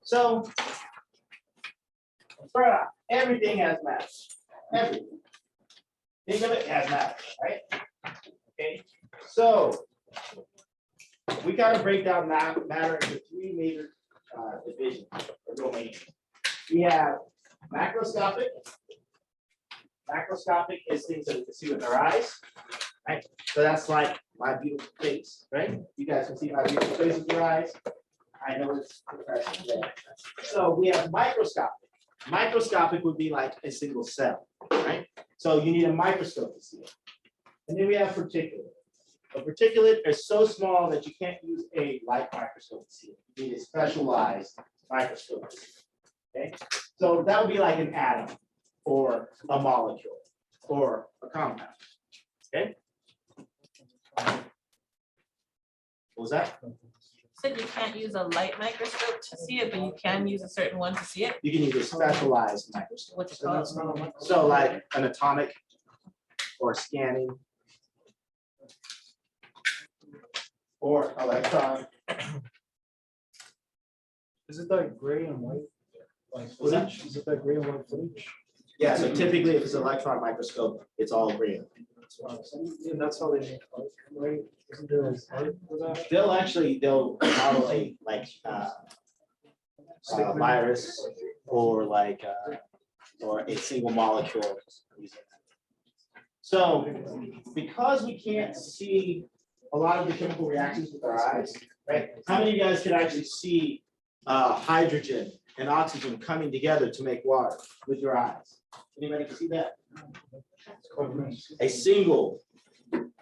So everything has matter. Everything. Think of it as matter, right? Okay. So we gotta break down matter into three major divisions or domains. We have macroscopic. Macroscopic is things that we can see with our eyes, right? So that's like my beautiful face, right? You guys can see my beautiful face with your eyes. I know it's professional there. So we have microscopic. Microscopic would be like a single cell, right? So you need a microscope to see it. And then we have particulate. A particulate is so small that you can't use a light microscope to see it. You need a specialized microscope. Okay, so that would be like an atom or a molecule or a compound. Okay. What was that? Said you can't use a light microscope to see it, but you can use a certain one to see it. You can use a specialized microscope. What's it called? So like an atomic or scanning or electron. Is it that gray and white? Like What's that? footage? Is it that gray and white footage? Yeah, so typically if it's an electron microscope, it's all green. And that's how they make art, right? Isn't there like art for that? They'll model a like virus or like or a single molecule. So because we can't see a lot of the chemical reactions with our eyes, right? How many of you guys could actually see hydrogen and oxygen coming together to make water with your eyes? Anybody can see that? A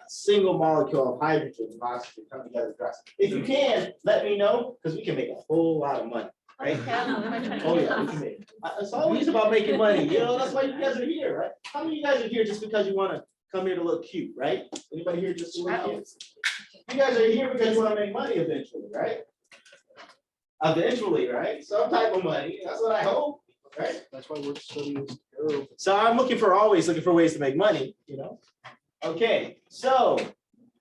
single molecule of hydrogen and oxygen come together to us. If you can, let me know, because we can make a whole lot of money, right? Oh yeah, we can make it. It's always about making money, you know, that's why you guys are here, right? How many of you guys are here just because you want to come here to look cute, right? Anybody here just to look cute? You guys are here because you want to make money eventually, right? Eventually, right? Some type of money, that's what I hope, right? That's why we're studying this arrow. So I'm always looking for ways to make money, you know? Okay, so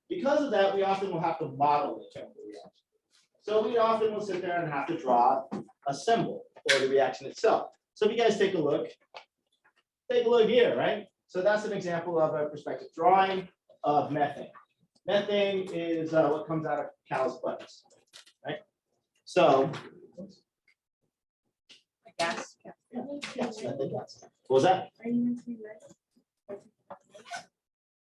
because of that, we often will have to model the chemical reaction. So we often will sit there and have to draw a symbol for the reaction itself. So if you guys take a look here, right? So that's an example of a perspective drawing of methane. Methane is what comes out of cows' butts, right? So Gas. yes, methane gas. What was that?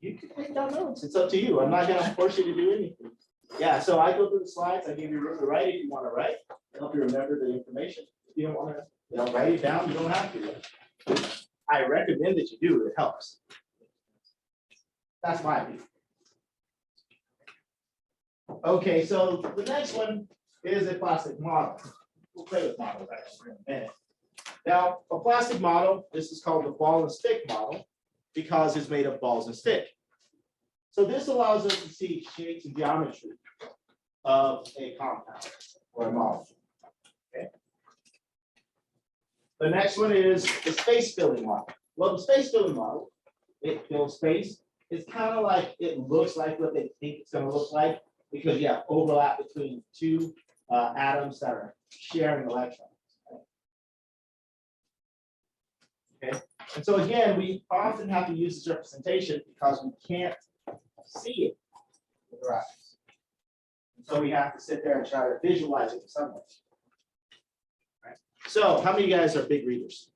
You can take down notes. It's up to you. I'm not gonna force you to do anything. Yeah, so I go through the slides. I give you room to write if you want to write. Help you remember the information. If you don't want to, write it down. You don't have to. I recommend that you do. It helps. That's my view. Okay, so the next one is a plastic model. We'll play with models actually in a minute. Now, a plastic model, this is called the ball and stick model, because it's made of balls and stick. So this allows us to see shapes and geometry of a compound or a molecule. Okay. The next one is the space filling model. Well, the space filling model, it fills space. It's kind of like it looks like what they think it's going to look like because you have overlap between two atoms that are sharing electrons. Okay. And so again, we often have to use this representation because we can't see it with our eyes. And so we have to sit there and try to visualize it in some way. Right. So how many of you guys are big readers?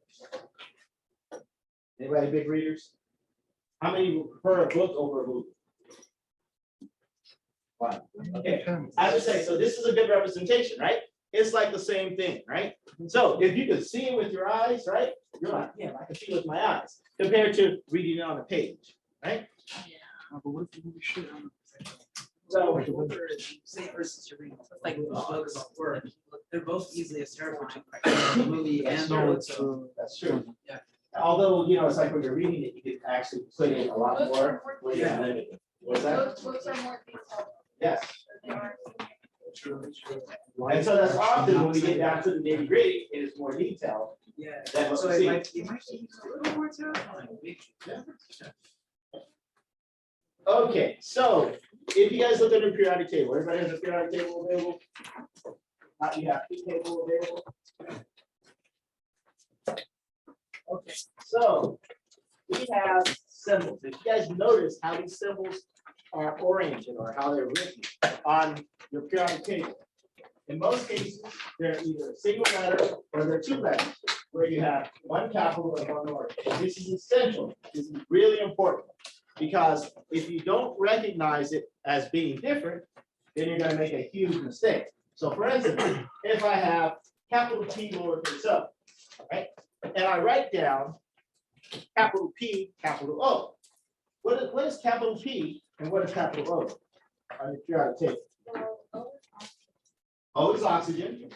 Anybody big readers? How many prefer a book over a movie? One. Okay. I would say, so this is a good representation, right? It's like the same thing, right? So if you can see it with your eyes, right? You're like, yeah, I can see it with my eyes, compared to reading it on a page, right? But what if you shit on So Say versus to read, like books or they're both easily establishing the movie and that's true. Yeah. Although, it's like when you're reading it, you can actually put in a lot more. When you're limited. What's that? Books are more detailed. Yes. They are. And so that's often when we get down to the nitty gritty, it is more detailed. Yeah. Than what So we it see. might be a little more terrifying. Okay, so if you guys look at a periodic table, everybody has a periodic table available? You have two tables available. So we have symbols. If you guys notice how these symbols are oriented or how they're written on your periodic table. In most cases, they're either a single letter or they're two letters, where you have one capital and one lowercase. This is essential. This is really important because if you don't recognize it as being different, then you're going to make a huge mistake. So for instance, if I have capital T lowercase o, right, and I write down capital P, capital O. What is capital P and what is capital O? On your periodic table. O is oxygen.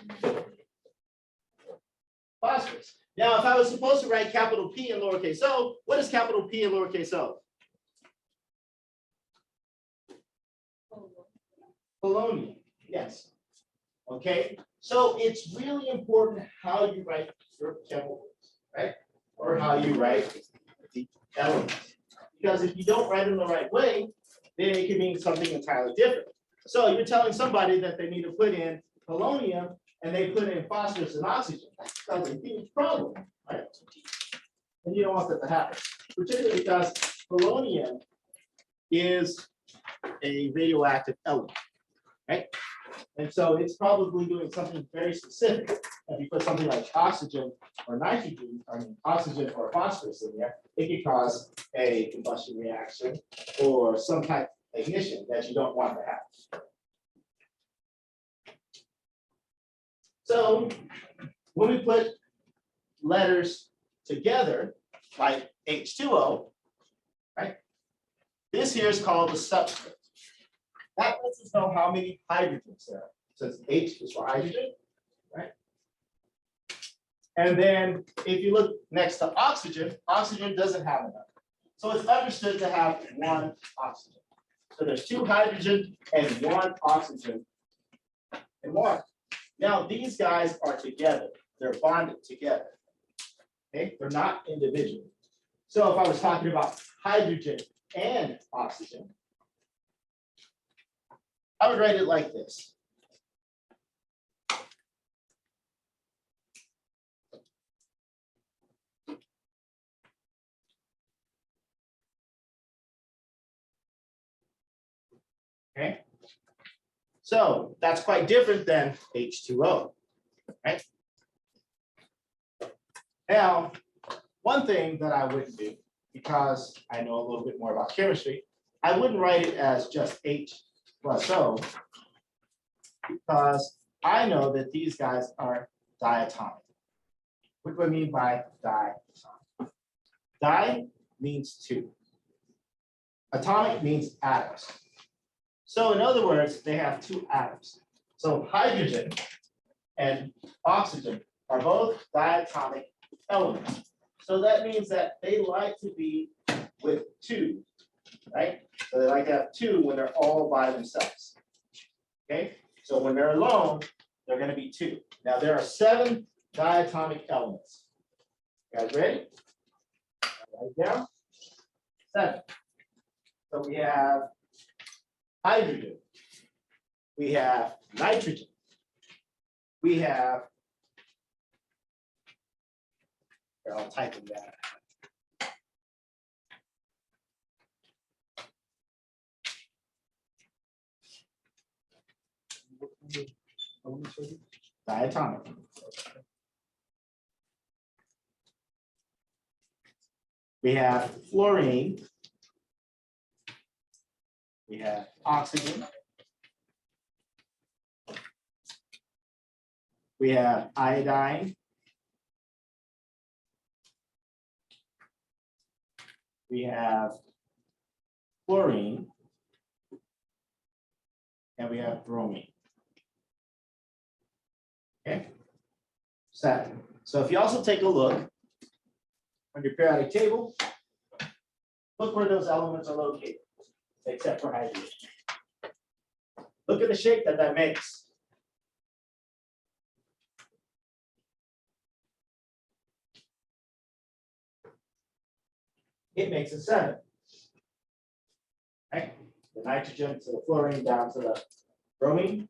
Phosphorus. Now, if I was supposed to write capital P and lowercase o, what is capital P and lowercase o? Polonium. Yes. Okay. So it's really important how you write your chemicals, right? Or how you write the elements. Because if you don't write them the right way, then it can mean something entirely different. So you're telling somebody that they need to put in polonium and they put in phosphorus and oxygen. That's a huge problem, right? And you don't want that to happen, particularly because polonium is a radioactive element, right? And so it's probably doing something very specific. If you put something like oxygen or nitrogen, I mean oxygen or phosphorus in there, it could cause a combustion reaction or some type of ignition that you don't want to have. So when we put letters together, like H2O, right? This here is called the subscript. That lets us know how many hydrogens there are. Since H is for hydrogen, right? And then if you look next to oxygen, oxygen doesn't have enough. So it's understood to have one oxygen. So there's two hydrogen and one oxygen in water. Now these guys are together. They're bonded together. Okay, they're not individual. So if I was talking about hydrogen and oxygen, I would write it like this. Okay. So that's quite different than H2O, right? Now, one thing that I wouldn't do, because I know a little bit more about chemistry, I wouldn't write it as just H plus O, because I know that these guys are diatomic. What do I mean by diatomic? Di means two. Atomic means atoms. So in other words, they have two atoms. So hydrogen and oxygen are both diatomic elements. So that means that they like to be with two, right? So they like to have two when they're all by themselves. Okay, so when they're alone, they're going to be two. Now there are 7 diatomic elements. You guys ready? Write down 7. So we have hydrogen, we have nitrogen, we have, here, I'll type in that. Diatomic. We have fluorine. We have oxygen. We have iodine. We have chlorine. And we have bromine. Okay. 7. So if you also take a look on your periodic table, look where those elements are located, except for hydrogen. Look at the shape that that makes. It makes a 7. Right? The nitrogen to the fluorine down to the bromine.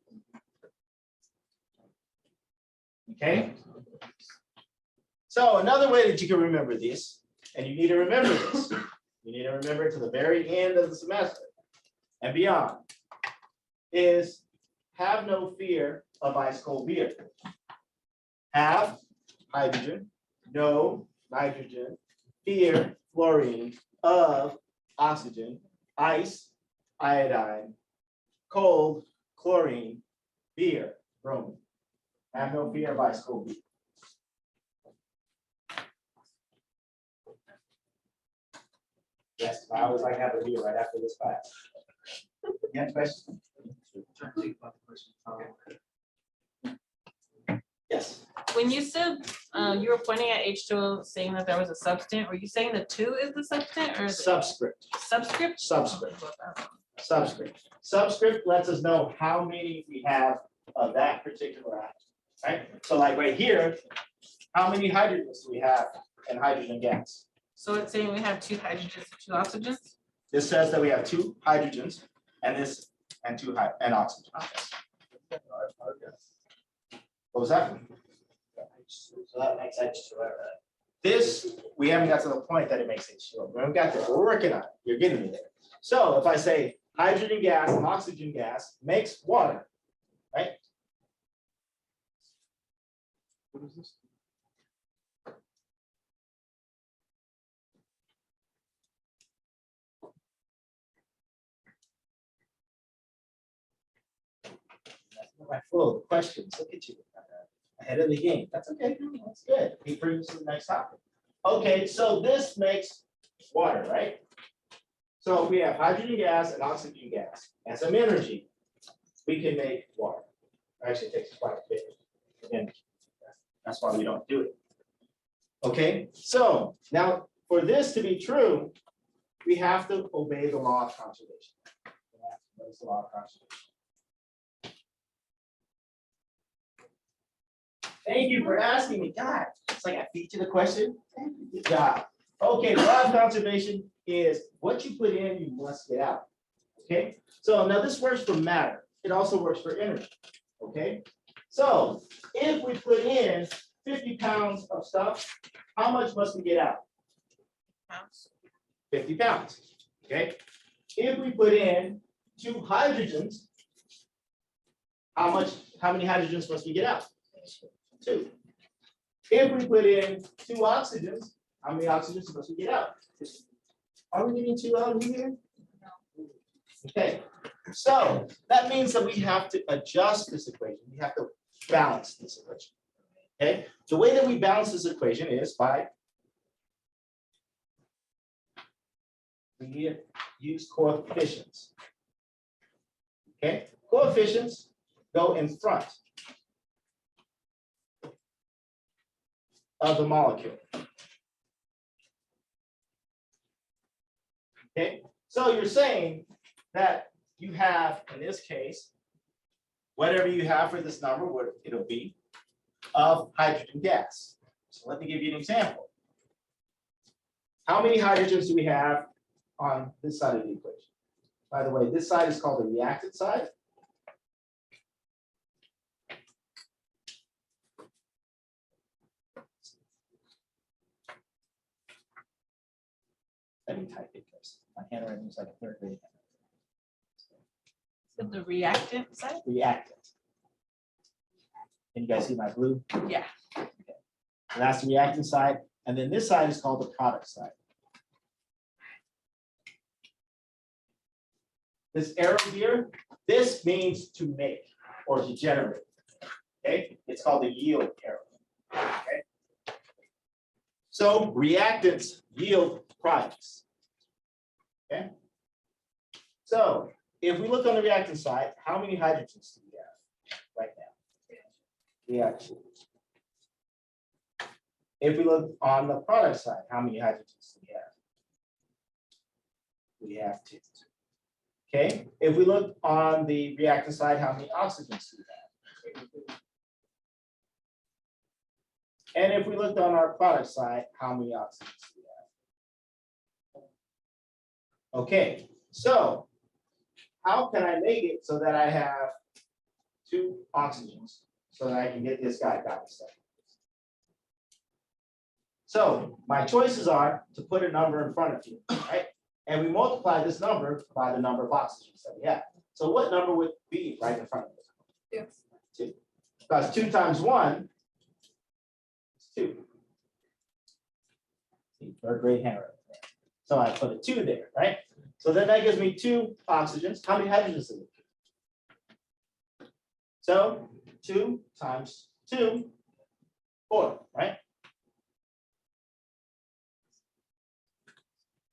Okay. So another way that you can remember this and you need to remember this. You need to remember it to the very end of the semester and beyond, is have no fear of ice cold beer. Have hydrogen, no nitrogen, fear fluorine, of oxygen, ice, iodine, cold, chlorine, beer, bromine. Have no fear of ice cold beer. Yes, I always like to have a beer right after this class. Yeah, question? Trying to think about the question. Yes. When you said you were pointing at H2O saying that there was a substance, were you saying the 2 is the substance or is it Subscript. subscript? Subscript. Subscript. Subscript lets us know how many we have of that particular atom, right? So like right here, how many hydrogens do we have in hydrogen gas? So it's saying we have 2 hydrogens, 2 oxygens? This says that we have 2 hydrogens and this and 2 oxygen. What was that? So that makes H2O, right? This, we haven't got to the point that it makes H2O. We haven't got there. We're working on it. You're getting me there. So if I say hydrogen gas and oxygen gas makes water, right? What is this? My flow of questions. Look at you. Ahead of the game. That's okay. That's good. He brings to the next topic. Okay, so this makes water, right? So if we have hydrogen gas and oxygen gas and some energy, we can make water. Actually, it takes quite a bit of energy. That's why we don't do it. Okay, so now for this to be true, we have to obey the law of conservation. What is the law of conservation? Thank you for asking me. God, it's like I feed you the question. Thank you. Good job. Okay, the law of conservation is what you put in, you must get out. Okay, so now this works for matter. It also works for energy. Okay, so if we put in 50 pounds of stuff, how much must we get out? 50 pounds. Okay, if we put in 2 hydrogens, how many hydrogens must we get out? 2. If we put in 2 oxygens, how many oxygens must we get out? Are we getting 2 out of here? Okay, so that means that we have to adjust this equation. We have to balance this equation. Okay, the way that we balance this equation is by we use coefficients. Okay, coefficients go in front of the molecule. Okay, so you're saying that you have, in this case, whatever you have for this number, what it'll be, of hydrogen gas. So let me give you an example. How many hydrogens do we have on this side of the equation? By the way, this side is called the reactant side. Let me type it because my handwriting is like a 3rd grade. So the reactant side? Reactant. Can you guys see my blue? Yeah. So that's the reactant side. And then this side is called the product side. This arrow here, this means to make or to generate. Okay, it's called the yield arrow. Okay. So reactants yield products. Okay. So if we look on the reactant side, how many hydrogens do we have right now? We have 2. If we look on the product side, how many hydrogens do we have? We have 2. Okay, if we look on the reactant side, how many oxygens do we have? And if we looked on our product side, how many oxygens do we have? Okay, so how can I make it so that I have 2 oxygens so that I can get this guy balanced out? So my choices are to put a number in front of you, right? And we multiply this number by the number of oxygens that we have. So what number would be right in front of us? 2. Because 2 times 1 is 2. See, third grade handwriting. So I put a 2 there, right? So then that gives me 2 oxygens. How many hydrogens is it? So 2 times 2, 4, right?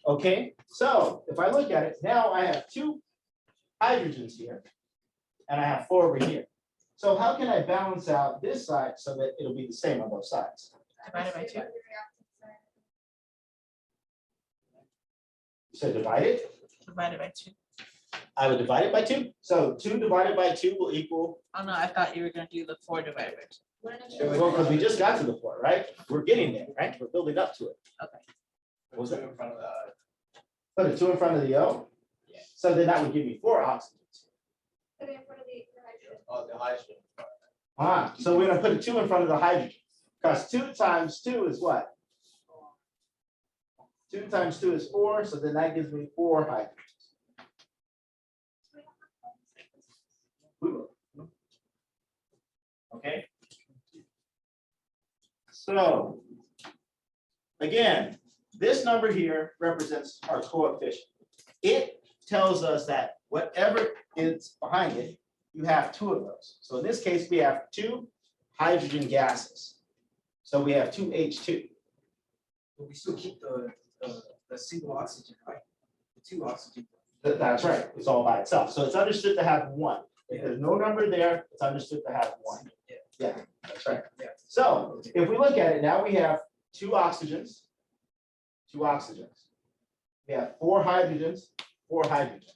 Okay, so if I look at it, now I have 2 hydrogens here, and I have 4 over here. So how can I balance out this side so that it'll be the same on both sides? Divided by 2. So divide it. Divided by 2. I would divide it by 2. So 2 divided by 2 will equal, Oh no, I thought you were gonna do the 4 divided by 2. well, because we just got to the 4, right? We're getting there, right? We're building up to it. Okay. What was that? Put a 2 in front of the O. So then that would give me 4 oxygens. So we're gonna put a 2 in front of the hydrogen. Because 2 times 2 is what? 2 times 2 is 4, so then that gives me 4 hydrogens. Okay. So again, this number here represents our coefficient. It tells us that whatever is behind it, you have 2 of those. So in this case, we have 2 hydrogen gases. So we have 2 H2. But we still keep the single oxygen, right? The 2 oxygen. That's right. It's all by itself. So it's understood to have 1. If there's no number there, it's understood to have 1. Yeah, that's right. Yeah. So if we look at it, now we have 2 oxygens, 2 oxygens. We have 4 hydrogens, 4 hydrogens.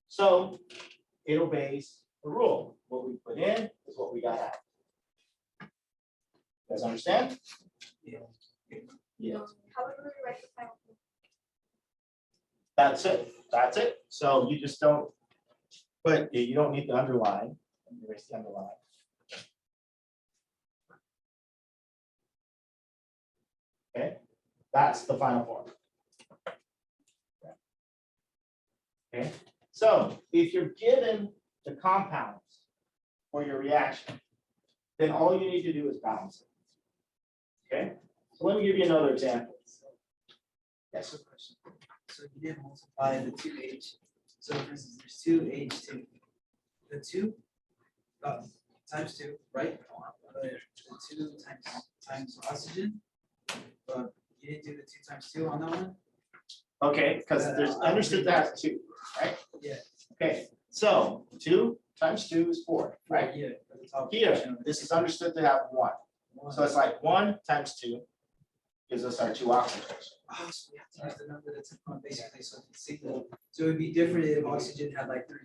So it obeys the rule. What we put in is what we got out. You guys understand? Yeah. Yeah. How would we write the final? That's it. That's it. So you just don't put, you don't need to underline. Erase the underline. Okay, that's the final form. Okay, so if you're given the compounds for your reaction, then all you need to do is balance it. Okay, so let me give you another example. Yes. So question. So you did multiply the 2H. So for instance, there's 2H2. The 2 times 2, right? The 2 times oxygen. But you didn't do the 2 times 2 on that one? Okay, because there's understood that 2, right? Yeah. Okay, so 2 times 2 is 4, right? Yeah. at the top Here, portion of it. this is understood to have 1. So it's like 1 times 2 gives us our 2 oxygens. Oh, so we have to use the number that's in front basically, so it's single. So it would be different if oxygen had like 3.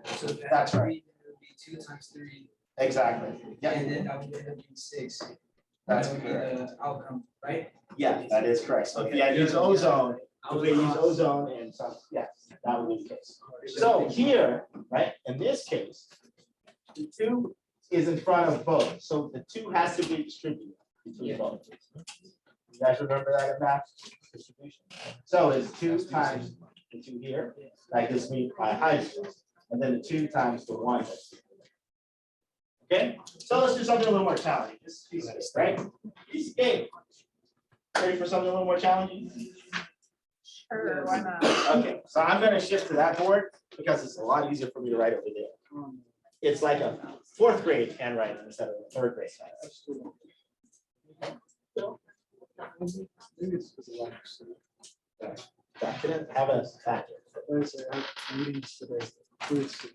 So if it had That's right. 3, it would be 2 times 3, Exactly. Yeah, and then that would end up being 6. that's That would be correct. the outcome, right? Yeah, that is correct. So if you had used ozone, if we use ozone and some, yes, that would be the case. So here, right, in this case, the 2 is in front of both, so the 2 has to be distributed between both. You guys remember that in math distribution? So it's 2 times the 2 here, that gives me my hydrogen, and then the 2 times the 1. Okay, so let's do something a little more challenging. This is piece of this, right? Piece of cake. Ready for something a little more challenging? Sure, why not? Okay, so I'm gonna shift to that board because it's a lot easier for me to write over there. It's like a 4th grade handwriting instead of a 3rd grade. Maybe it's because of lack. That couldn't have a factor. There's meetings today. Fluids.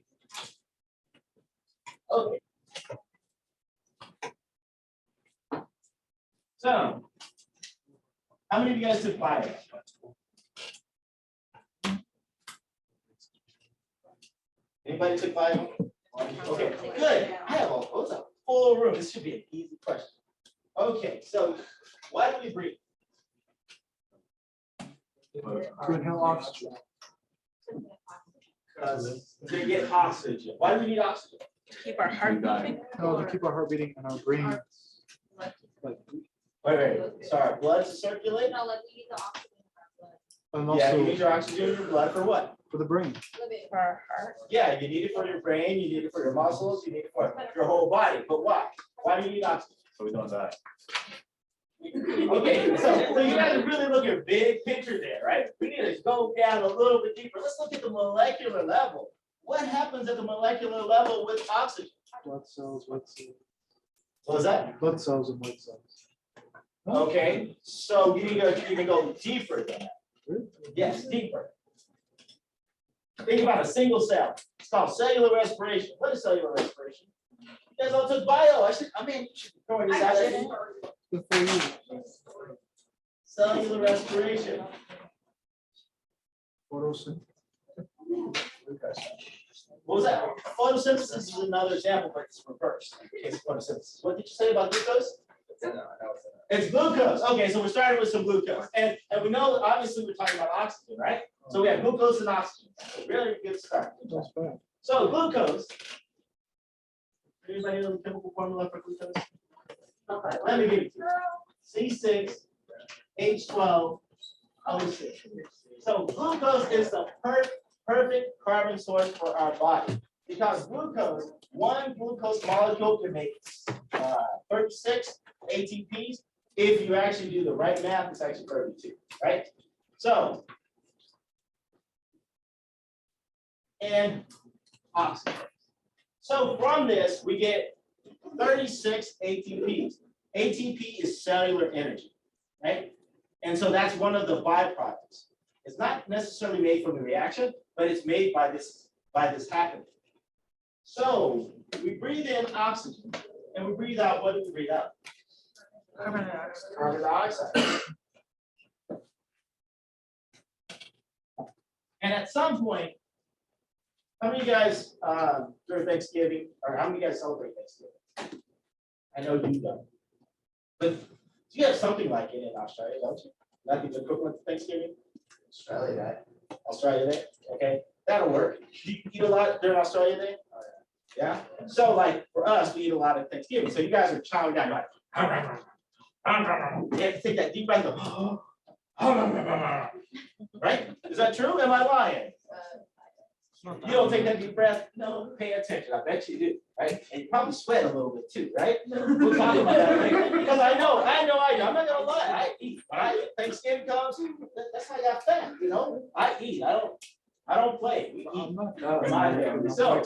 Okay. So, how many of you guys took bio? Anybody took bio? Okay, good. I have a full room. This should be an easy question. Okay, so why do we breathe? To inhale oxygen. Because to get oxygen. Why do we need oxygen? Keep our heart beating. No, to keep our heart beating and our brain. Like, Why Wait, sorry, blood to circulate? No, like we need the oxygen in our And Yeah, you also need your oxygen in your blood for what? for the brain. blood. For our heart. Yeah, you need it for your brain, you need it for your muscles, you need it for your whole body, but why? Why do you need oxygen? So we don't die. Okay, so you guys are really looking at big picture there, right? We need to go down a little bit deeper. Let's look at the molecular level. What happens at the molecular level with oxygen? Blood cells, white cells. What was that? Blood cells and white cells. Okay, so you can go deeper than that. Really? Yes, deeper. Think about a single cell. It's called cellular respiration. What is cellular respiration? You guys all took bio. You should throw this out there. Good for you. Cellular respiration. Photosynthesis. What was that? Photosynthesis is another example, but it's reversed. It's photosynthesis. What did you say about glucose? It's glucose. Okay, so we're starting with some glucose. And we know, obviously, we're talking about oxygen, right? So we have glucose and oxygen. Really good start. That's bad. So glucose. Anybody know the chemical formula for glucose? Okay, let me give it to you. C6H12O6. So glucose is the perfect carbon source for our body because glucose, one glucose molecule can make 36 ATPs. If you actually do the right math, it's actually 32, right? So, and oxygen. So from this, we get 36 ATPs. ATP is cellular energy, right? And so that's one of the byproducts. It's not necessarily made from the reaction, but it's made by this happening. So we breathe in oxygen and we breathe out, what do we breathe out? Carbon dioxide. Carbon dioxide. And at some point, how many of you guys during Thanksgiving, or how many of you guys celebrate Thanksgiving? I know you don't. But you have something like it in Australia, don't you? Like the equivalent to Thanksgiving? Australia Day. Australia Day, okay, that'll work. Do you eat a lot during Australia Day? Yeah. So like for us, we eat a lot of Thanksgiving. So you guys are chowing down, like, you have to take that deep breath. Right? Is that true? Am I lying? You don't take that deep breath? No, pay attention. I bet you do, right? And you probably sweat a little bit too, right? We'll talk about that later. Because I know. I'm not gonna lie. I eat. Right? Thanksgiving comes, that's how I got fat, you know? I eat. I don't play. We eat. My family. So,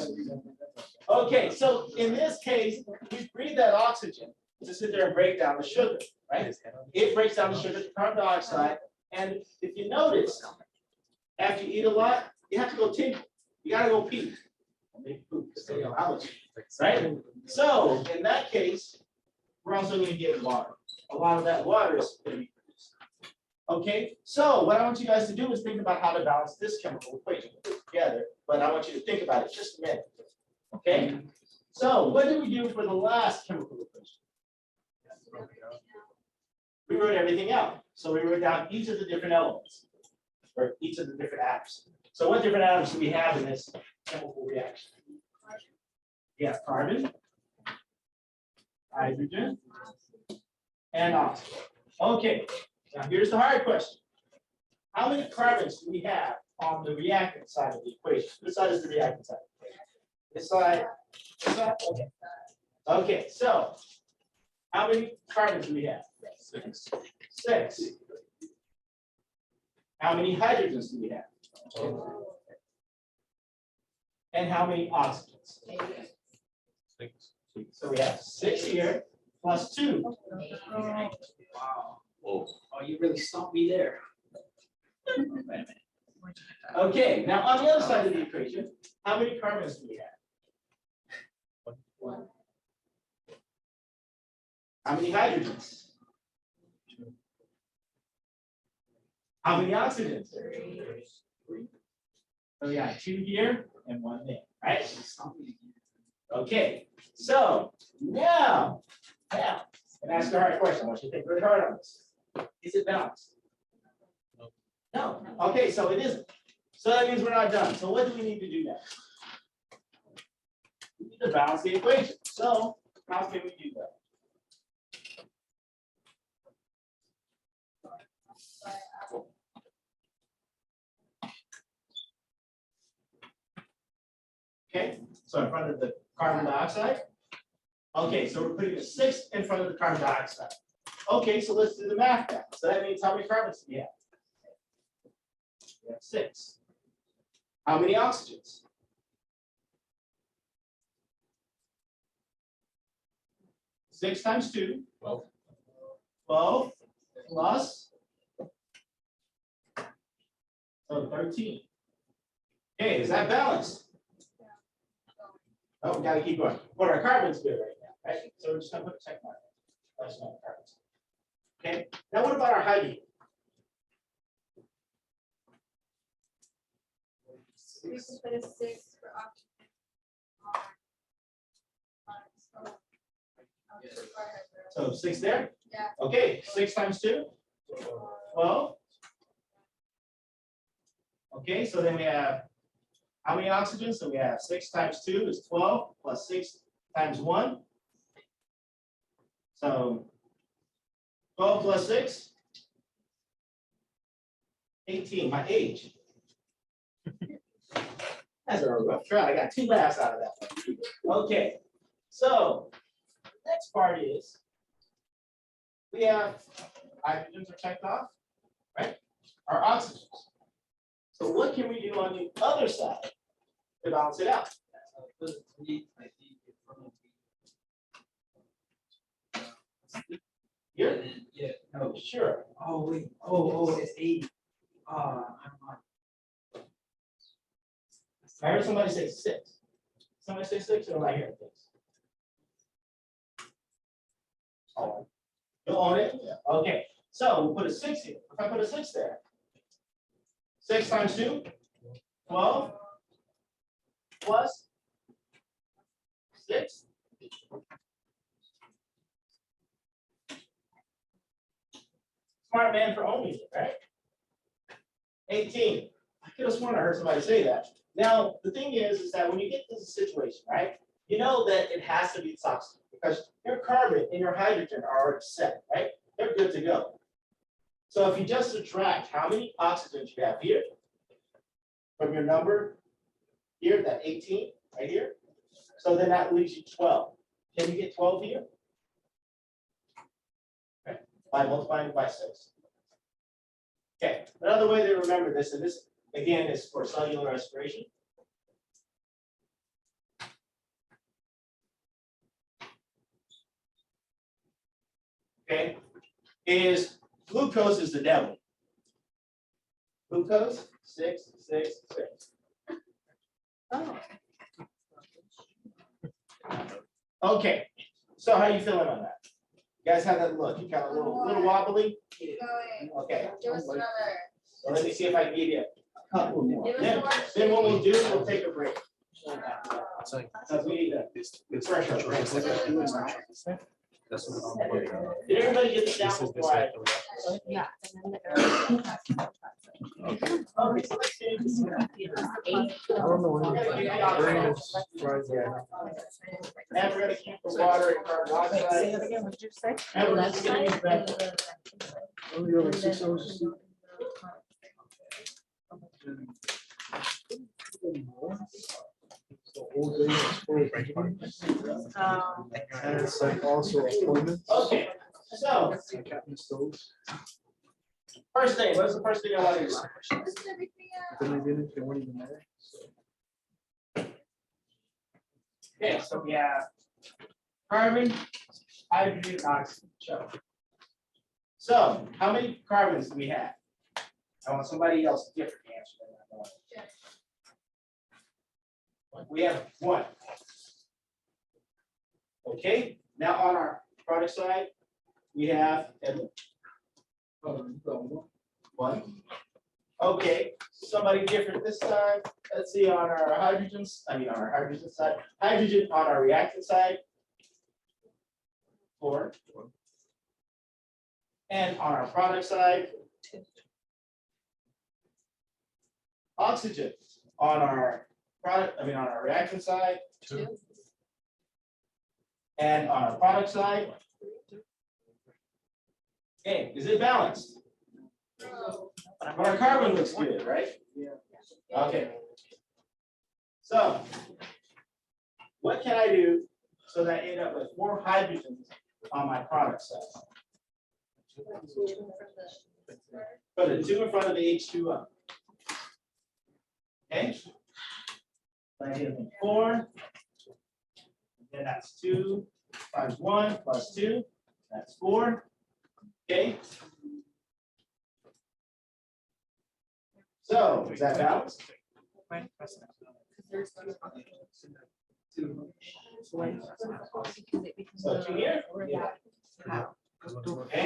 okay, so in this case, we breathe that oxygen to sit there and break down the sugar, right? It breaks down the sugar to carbon dioxide. And if you notice, after you eat a lot, you have to go tinkle. You gotta go pee. Right? So in that case, we're also going to get water. A lot of that water is going to be produced. Okay, so what I want you guys to do is think about how to balance this chemical equation. We'll put it together, but I want you to think about it just a minute. Okay, so what did we do for the last chemical equation? We wrote everything out. So we wrote down each of the different elements, or each of the different atoms. So what different atoms do we have in this chemical reaction? Yeah, carbon, hydrogen, and oxygen. Okay, now here's the hard question. How many carbons do we have on the reactant side of the equation? This side is the reactant side. This side, this side, okay. Okay, so how many carbons do we have? 6. How many hydrogens do we have? And how many oxygens? 6. So we have 6 here plus 2. Wow. Oh, you really stumped me there. Okay, now on the other side of the equation, how many carbons do we have? 1. How many hydrogens? 2. How many oxygens? 3. So we got 2 here and 1 there, right? Okay, so now, and ask the hard question. I want you to think very hard on this. Is it balanced? No. Okay, so it isn't. So that means we're not done. So what do we need to do next? We need to balance the equation. So how can we do that? So in front of the carbon dioxide. Okay, so we're putting a 6 in front of the carbon dioxide. Okay, so let's do the math now. So that means how many carbons do we have? We have 6. How many oxygens? 6 times 2. 12 plus. So 13. Okay, is that balanced? Oh, we gotta keep going. What are carbons good right now, right? So we're just gonna put a check mark. That's not carbons. Okay, now what about our hydrogen? We can put a 6 for oxygen. So 6 there? Yeah. Okay, 6 times 2? 12. Okay, so then we have how many oxygens? So we have 6 times 2 is 12 plus 6 times 1. So 12 plus 6, 18, my age. That's a rough try. I got 2 laughs out of that one. Okay, so next part is we have hydrogens are checked off, right? Our oxygens. So what can we do on the other side to balance it out? Put 3, I think, in front of Here? the. Yeah, Oh, sure. oh, wait, oh, it's 8. I'm on. I heard somebody say 6. Somebody say 6, or am I hearing things? Oh, you own it? Okay, so we'll put a 6 here. If I put a 6 there, 6 times 2, 12 plus 6. Smart man for only, right? 18. I could have sworn I heard somebody say that. Now, the thing is that when you get to the situation, right, you know that it has to be this oxygen because your carbon and your hydrogen are already set, right? They're good to go. So if you just subtract how many oxygens you have here from your number here, that 18 right here, so then that leaves you 12. Can you get 12 here? Okay. By multiplying by 6. Okay, another way to remember this, and this again is for cellular respiration. Okay, is glucose is the devil. Glucose, 6, 6, 6. Oh. Okay, so how you feeling on that? You guys have that look? You kind of a little wobbly? Keep going. Okay, Give us another. so let me see if I can give you a couple more. Give us Then, the worksheet. then what we'll do, we'll take a break. Because we need to refresh our brains. That's what I'm putting. Did everybody get this down This is before I? Yeah. Okay, so let's see. I don't know when your brain is fried right now. And we're gonna keep the water and carbon Say dioxide. that again, what did you say? And we're just gonna use that. Only over 6 hours of sleep. So whole day is full of appointments. And it's like also appointments. Okay, so I can't miss those. first thing, what's the first thing I want to do? This is everything else. Then they didn't, they weren't even there. Okay, so we have carbon, hydrogen, oxygen. So how many carbons do we have? I want somebody else different to answer that. We have 1. Okay, now on our product side, we have 1. Okay, somebody different this time. Let's see on our hydrogens, on our hydrogen side, hydrogen on our reactant side. 4. And on our product side, 2. Oxygen on our product, on our reactant side, 2. and on our product side. Okay, is it balanced? But our carbon looks good, right? Yeah. Okay. So what can I do so that I end up with 4 hydrogens on my product set? Put a 2 in front of the H2O. Okay. I give them 4. Then that's 2 times 1 plus 2. That's 4. Okay. So is that balanced? So 2 here. Yeah. Okay.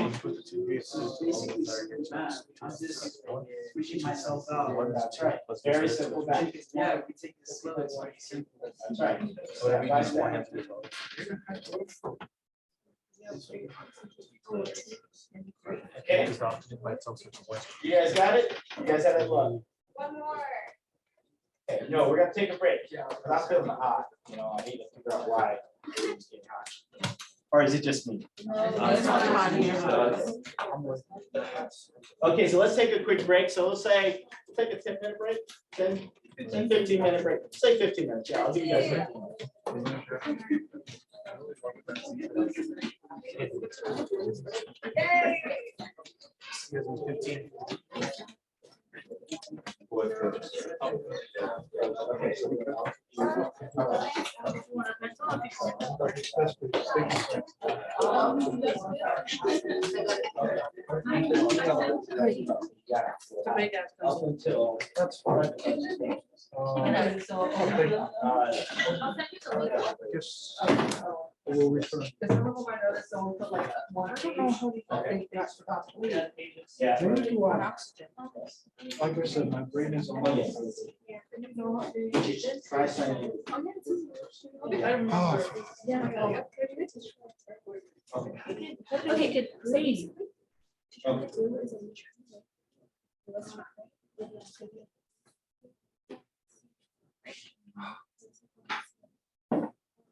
Basically, math, I'm just pushing myself out. That's right. Very simple math. Yeah, we take this slow, it's very simple. That's right. So that by step. Okay. You guys got it? You guys have it look. One more. Okay, no, we're gonna take a break. Because I'm feeling hot. You know, I need to figure out why it's getting hot. Or is it just me? It's not hot here. Okay, so let's take a quick break. So let's say, we'll take a 10-minute break, 10, 15-minute break. Say 15 minutes. Yeah, I'll give you guys 15 minutes. Up until. That's fine. Just. We'll return. Yeah. Maybe like I said, my brain is on. Try signing. Oh. Okay, good, please. Okay. Okay.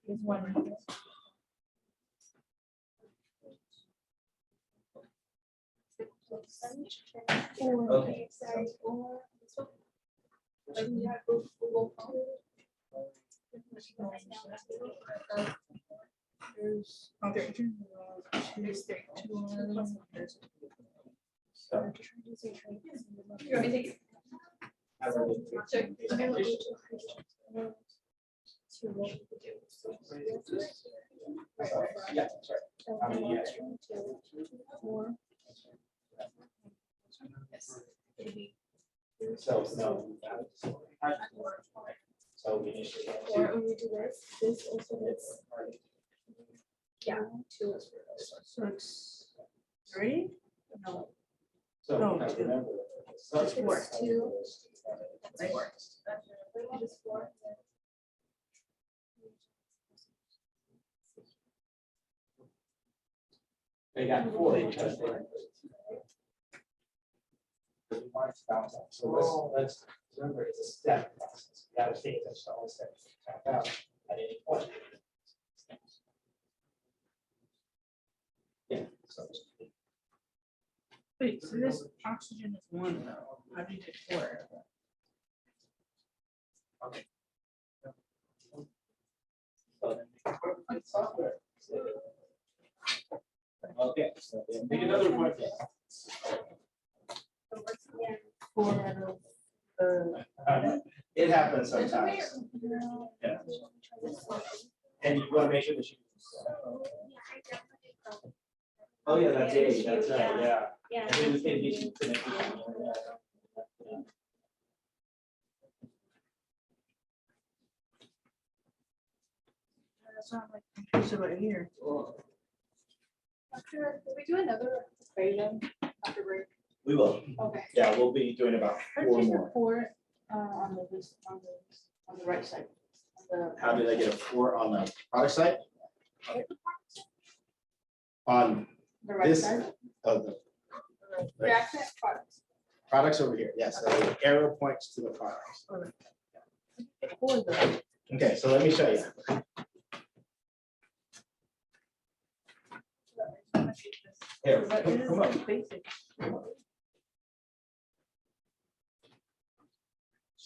You want me to take it? Yeah, that's right. I mean, yes. So, no. So we initially. Or when we do this also this. Yeah, 2. So it's 3? No. So No, we have to 2. remember. It's 4. 2. Right. 4. It is 4. They got 4 because they. So let's remember, it's a step process. You gotta take this all steps. Tap out at any point. Yeah. So Wait, so this oxygen is 1 though. How do you get 4? software. Okay, so make another point. It happens sometimes. Yeah. And you want to make sure that you. Oh, yeah, that's it. That's right. Yeah. Yeah. And then we can get you connected. That's not like computer right here. After, did we do another equation after break? We will. Okay. Yeah, we'll be doing about How 4 did you more. report on the right side? How did I get a 4 on the product side? On The right this, side? of the Reactant products. products over here. Yes, the arrow points to the products. Okay, so let me show you. Here, But it is come on. basic.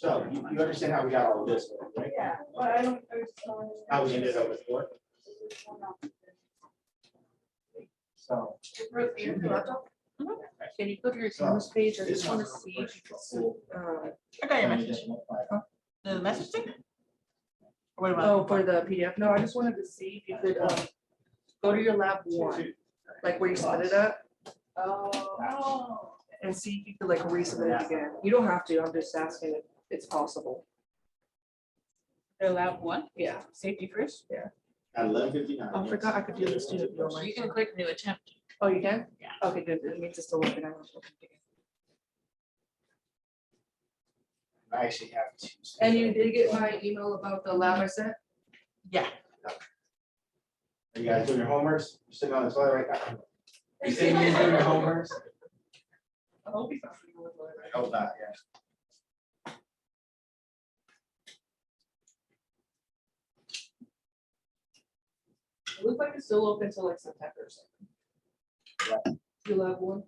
So you understand how we got all of this, right? Yeah, but I don't. I was just telling you. How we ended up with four. So. Can you go to your Canvas page? I just want to see if you can see, I got your message. The message thing? Or what about? oh, for the PDF. No, I just wanted to see if you could, go to your lab one, like where you submitted it, Oh. and see if you could like resubmit it again. You don't have to, I'm just asking if it's possible. The lab one, Yeah. safety first. At 11:59. Oh, I forgot I could do this too. if you don't So mind. you can click new attempt. Oh, you can? Yeah. Okay, good. It means it's still working. I actually have two. And you did get my email about the lab I sent? Yeah. Are you guys doing your homeworks? You're sitting on the toilet right now. You sitting here doing your homeworks? I hope he's not. I hope not, yeah. It looks like it's still open till like September or something. You lab one?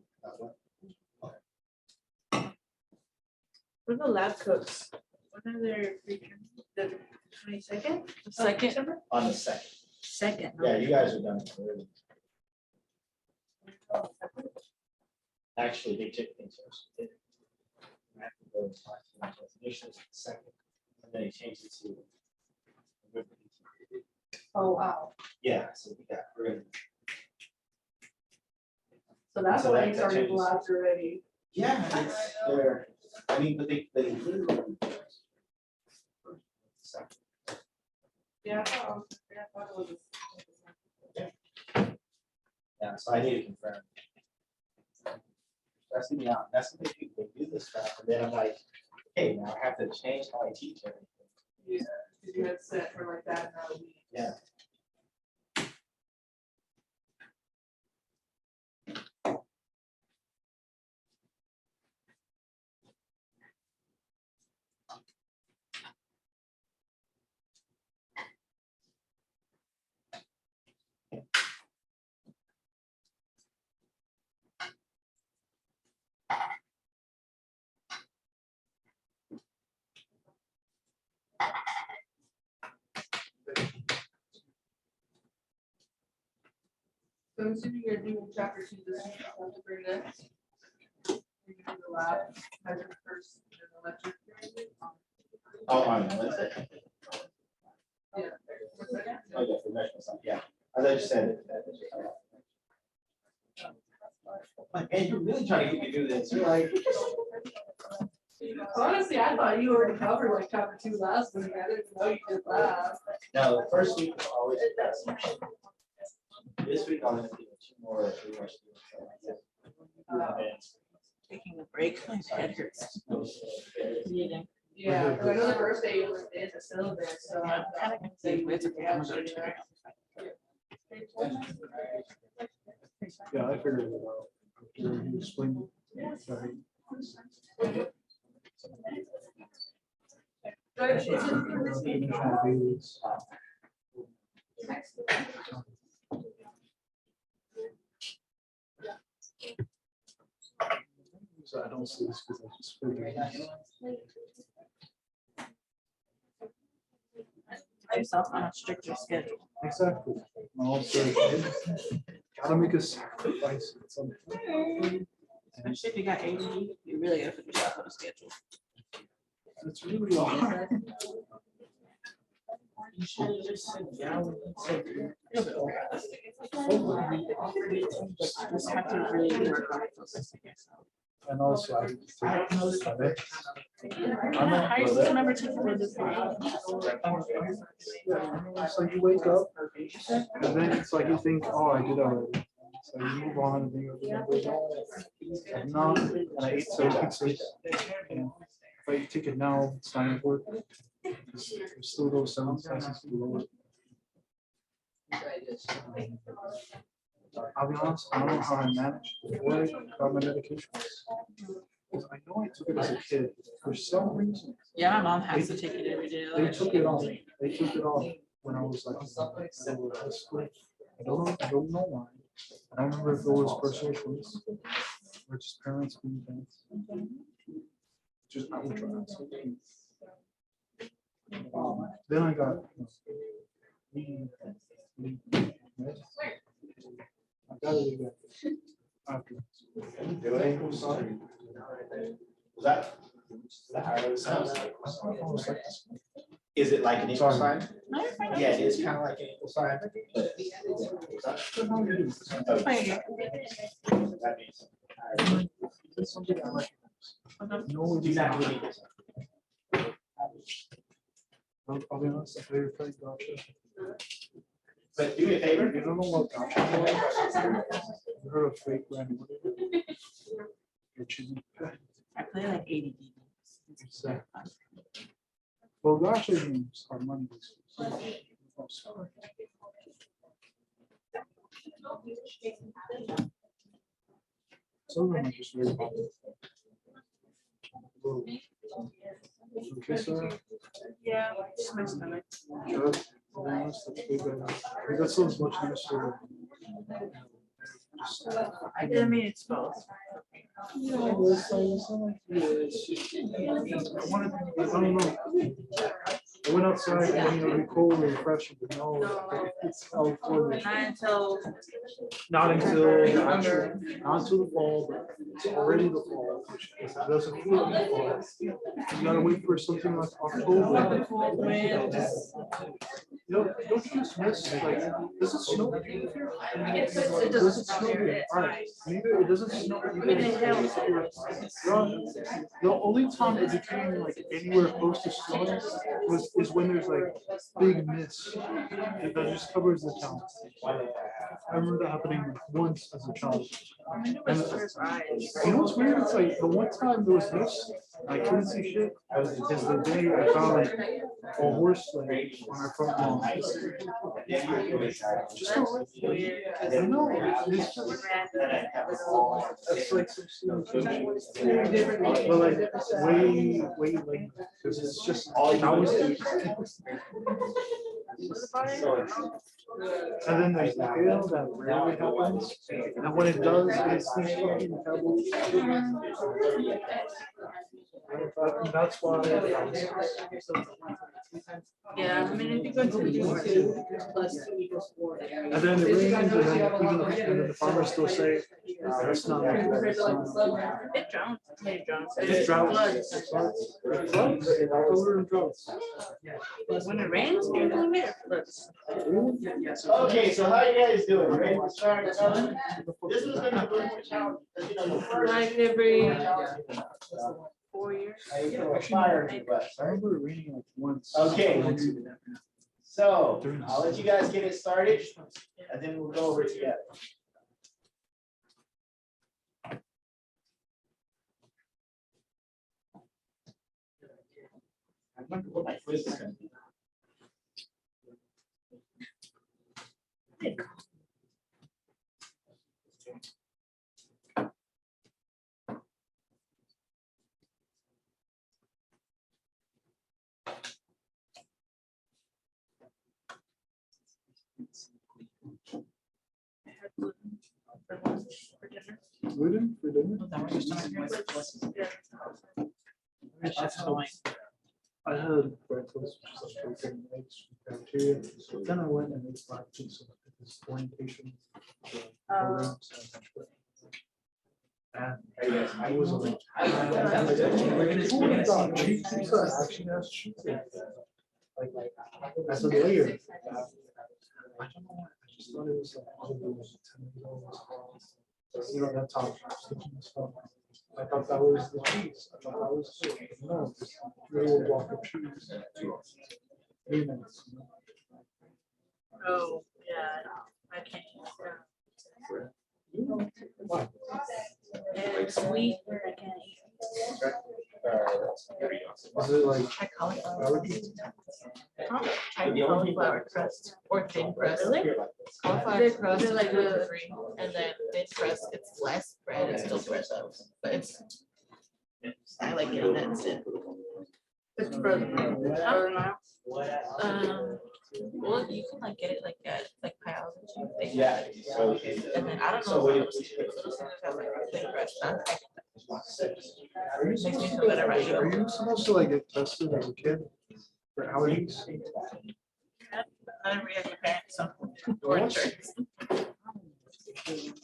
Where's the lab coats? When are their the 22nd? The second, On the second. second. Yeah, you guys are done. early. Actually, they took things first. I have to go to my initially it's the second, and then he changed it to. Oh, wow. Yeah, so we're gonna. So that's So why that- you that started changes. labs already. Yeah, it's there. I mean, but they literally. Second. Yeah, I thought it was. Yeah, so I need to confirm. That's the, yeah, that's what they do, they do this stuff, and then I'm like, hey, now I have to change how I teach everything. Yeah, because you had set for like that now. Yeah. So I'm assuming you're doing chapter 2 this week, I'll have to bring this. You're gonna do the lab, measure first, and then the lecture. Oh, on Wednesday. Yeah. Oh, yeah, for measurement stuff, yeah. As I just said. Like, hey, you're really trying to get me to do this, you're like. Honestly, I thought you already covered like chapter 2 last week, I didn't know you did lab. No, the first week was always. This week I'm gonna do 2 more, 3 more students. Taking a break, my head hurts. Reading. Yeah, 'cause I know the first day you was in the syllabus, so. Yeah, I'm kind of confused. It's okay, I'm gonna go to Yeah, I figured it out. You explained it. So I don't see this because I just figured. myself on a stricter schedule. Exactly. Also, gotta make a sacrifice at some point. Especially if you got AD, you really gotta put yourself on a schedule. It's really hard. You should have just said, yeah, we can say. Just have to really work on it. And also, I I don't know. think How are you supposed to remember to read this? so you wake up and then it's like you think, oh, I did already. So you move on and then you remember, I'm not, and I ate 7 pizzas. And if I take it now, it's not gonna work. There's still those 7 slices below it. I'll be honest, I don't know how I managed before I got my medication. Because I know I took it as a kid, for some reason. Yeah, my mom has to take it every day. They took it off. They took it off when I was like in high school. I don't know why. I don't remember if it was personal choice or just parents being parents. Just I would try. Then I got. weed, right? I got it again. After. Do it. Was that how it sounds? Is it like an equal Sorry. sign? No, you're fine. Yeah, it is kind of like an equal sign. That means- It's something I like. No, Do not believe it. I'll be honest, I very played gotcha. But do me a favor. You don't know what gotcha is? You heard of fake brand? You're choosing. I play like 80 It's, well, gotcha means our money is. Some of them are just very popular. Okay, so. Yeah, just my stomach. Sure. That's big, I think that's as much use for. I mean, it's both. I don't know. I went outside and it would be cold and refreshing, but no, it's California. Not until Not until the fall, but it's already the fall, which it doesn't feel like fall. You gotta wait for something like October. You know, don't you just miss, like, does it snow here? It doesn't snow here. Alright, neither, it doesn't snow. The only time it became like anywhere close to snowing is when there's like big mist that just covers the town. I remember that happening once as a child. And you know what's weird? It's like the one time there was this, I couldn't see shit. Is the day I found a horse like on our front lawn. Just a I know. It's just, it's like some but like way late because it's just that was and then there's the hail that rarely happens, and when it does, it's these fucking pebbles. And that's why. Yeah, I mean, if you go to the And then it rains, and then the farmers still say, that's not. it drowns. It droughts. It floods. October and droughts. When it rains, usually it floods. Okay, so how you guys doing? Ready to start? This was gonna be a little more challenging, because you know, the first. Like every 4 years. Fire me, but- I remember it raining like once. Okay. So I'll let you guys get it started, and then we'll go over it together. I wonder what my quiz is gonna be. Gluten for dinner? I had breakfast, which is like bacon and eggs, bacteria. So then I went and ate black pizza at this orientation program. So and I was like, who would have thought cheap pizza actually has cheese in it? Like as a layer. I don't know. I just thought it was like $10. You know, that top sticky stuff. I thought that was the cheese. I thought that was no, it's a little block of cheese. 3 minutes. Oh, yeah, I can't. Why? It's sweet, I can't eat. Is it like Try cauliflower. allergy? Try cauliflower crust or thin crust. Cauliflower crust is like gluten-free, and then thin crust, it's less bread, it's still bread though, but it's, I like it on that instead. It's frozen. Well, you can like get it like at like piles and shit. Yeah. And then I don't know. So what do you- Those things have like thin crust. Are you Makes me supposed feel better about to, are you supposed to like get tested as a kid? For allergies. I don't react to parents, so. Or insurance.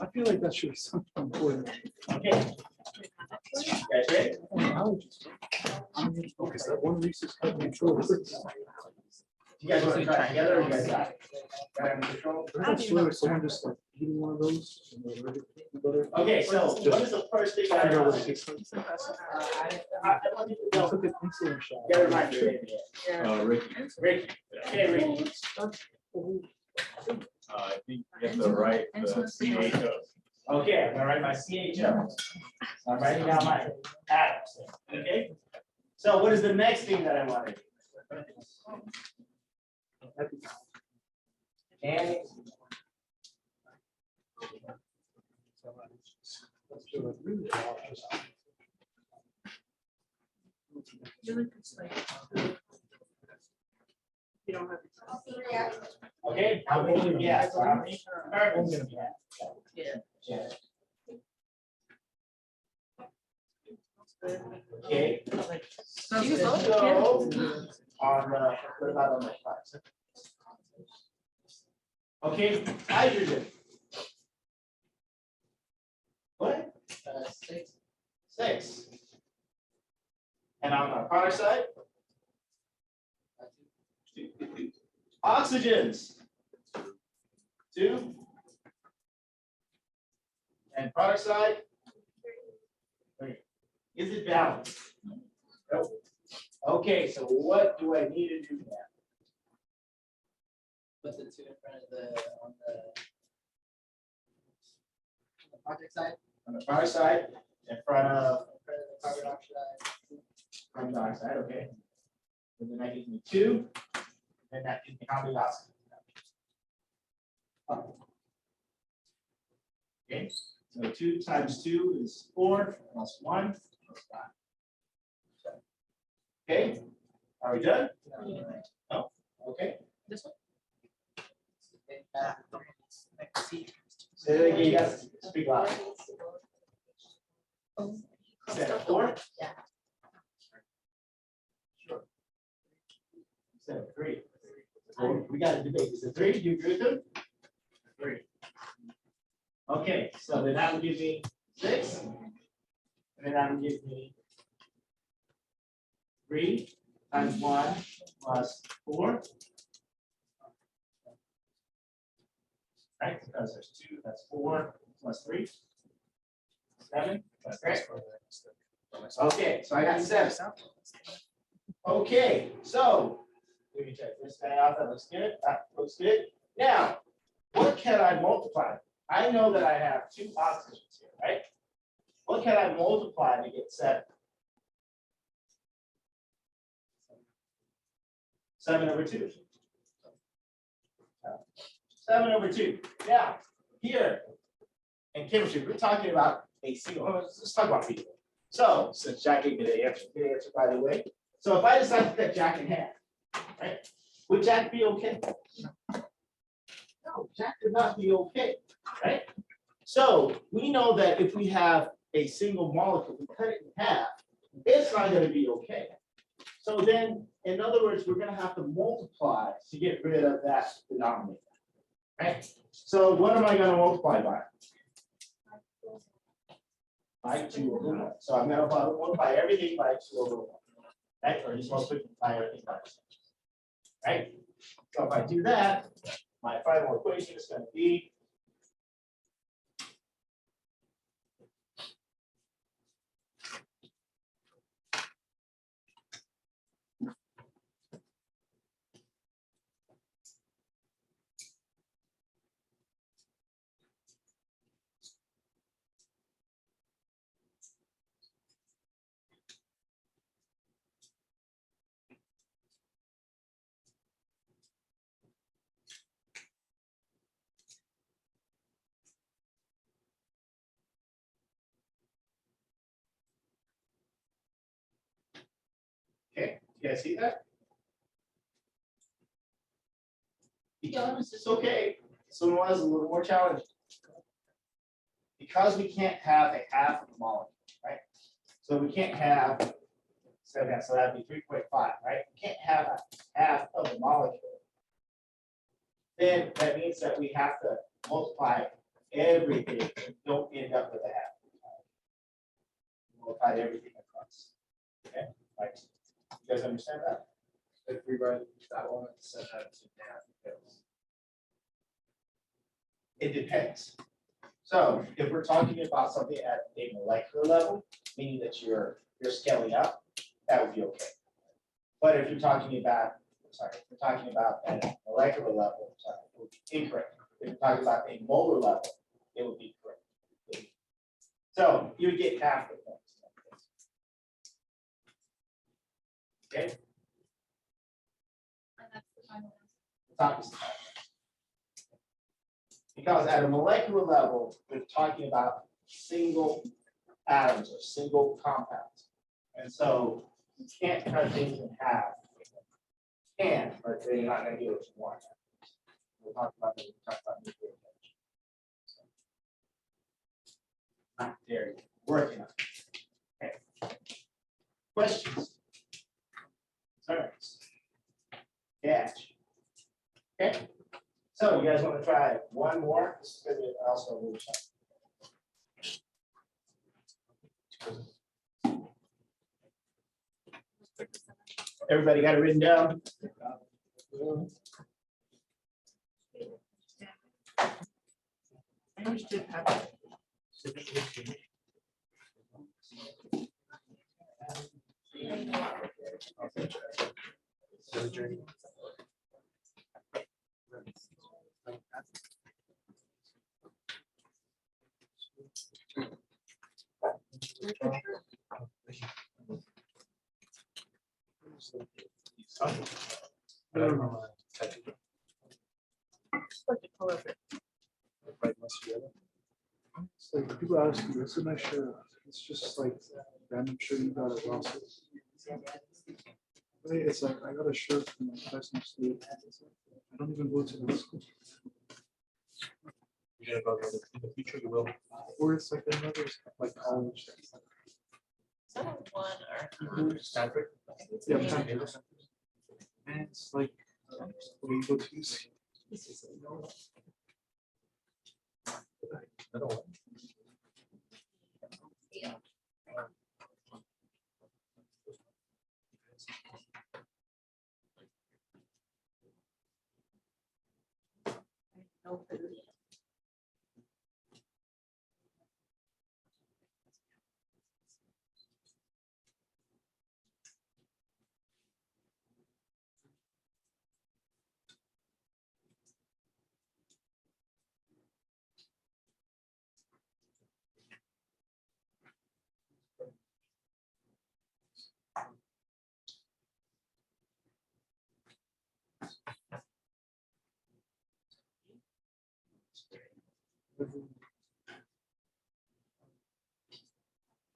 I feel like that should be something important. Okay. You guys ready? Allergies. Because that one recess cut me short. You guys want to try it together or you guys got it? Got it under control? I swear someone just like eating one of those. And they're ready to go there. Okay, so what is the first thing that I Figure out what want it tastes like. I want you to I know? took an insulin shot. Get a reminder, Ricky. Ricky, Ricky, okay, Ricky. I think you have to write the CHO. Okay, I'm gonna write my CHO. I'm writing down my atoms, okay? So what is the next thing that I want to do? And You don't have. okay, how many do you have? How many carbons do you have? Yeah. Yeah. Okay. So you So vote, on what about on the side? Okay, hydrogen. What? 6. 6. And on the product side? 2. Oxygens. 2. And product side? 3. Is it balanced? Nope. Okay, so what do I need to do now? Put the 2 in front of the, on the project side, On the product side, in front of in front of the carbon dioxide. carbon dioxide, okay. And then that gives me 2, and that gives me how many oxygen? Okay, so 2 times 2 is 4, plus 1, plus 5. Okay, are we done? No, okay. This one? Say that again, you guys speak loud. Say 4? Yeah. Sure. Say 3. We got to debate. Is it 3? Do you agree with them? 3. Okay, so then that would give me 6. And then that would give me 3 times 1 plus 4. Right, because there's 2, that's 4 plus 3. 7, that's great. Okay, so I got 7. Okay, so let me check this guy out. That looks good. That looks good. Now, what can I multiply? I know that I have 2 oxygens here, right? What can I multiply to get 7? 7 over 2. 7 over 2. Now, here in chemistry, we're talking about a single. Let's talk about people. So, since Jack gave me the answer, by the way. So, if I decide to cut Jack in half, right? Would Jack be okay? No, Jack would not be okay, right? So, we know that if we have a single molecule, we cut it in half, it's not going to be okay. So then, in other words, we're going to have to multiply to get rid of that denominator. Right? So what am I going to multiply by? By 2 over 1. So I'm going to multiply everything by 2 over 1. Right? Or just multiply everything by 2. Right? So if I do that, my final equation is going to be okay. You guys see that? Be honest, it's okay. This one was a little more challenging. Because we can't have a half of a molecule, right? So we can't have 7, so that'd be 3.5, right? can't have a half of a molecule, then that means that we have to multiply everything and don't end up with a half. Multiply everything across. Okay, right. You guys understand that? If we write that one, set that to down. It depends. So if we're talking about something at a molecular level, meaning that you're scaling up, that would be okay. But if you're talking about, if we're talking about at a molecular level, it would be incorrect. If you're talking about a molar level, it would be correct. So you would get half the points. Okay. And that's the final answer. Top is the top. Because at a molecular level, we're talking about single atoms or single compounds. And so you can't cut things in half. You can, but then you're not going to do what you want. We'll talk about that. We'll talk about nuclear energy. Not there yet. Working on it. Okay. Questions? Concerns? Catch. Okay. So you guys want to try one more? This is going to be also a little challenge. Everybody got it written down? I understood how. Like the color of it. It's like people ask you, what's in my shirt? It's just like random shirt you got at Ross's. It's like I got a shirt from my Fresno State. I don't even go to that school. You're gonna go in the future, you will. Or it's like another like college. Is that a one or? Stanford. Yeah, and it's like when you go to UC. Another one.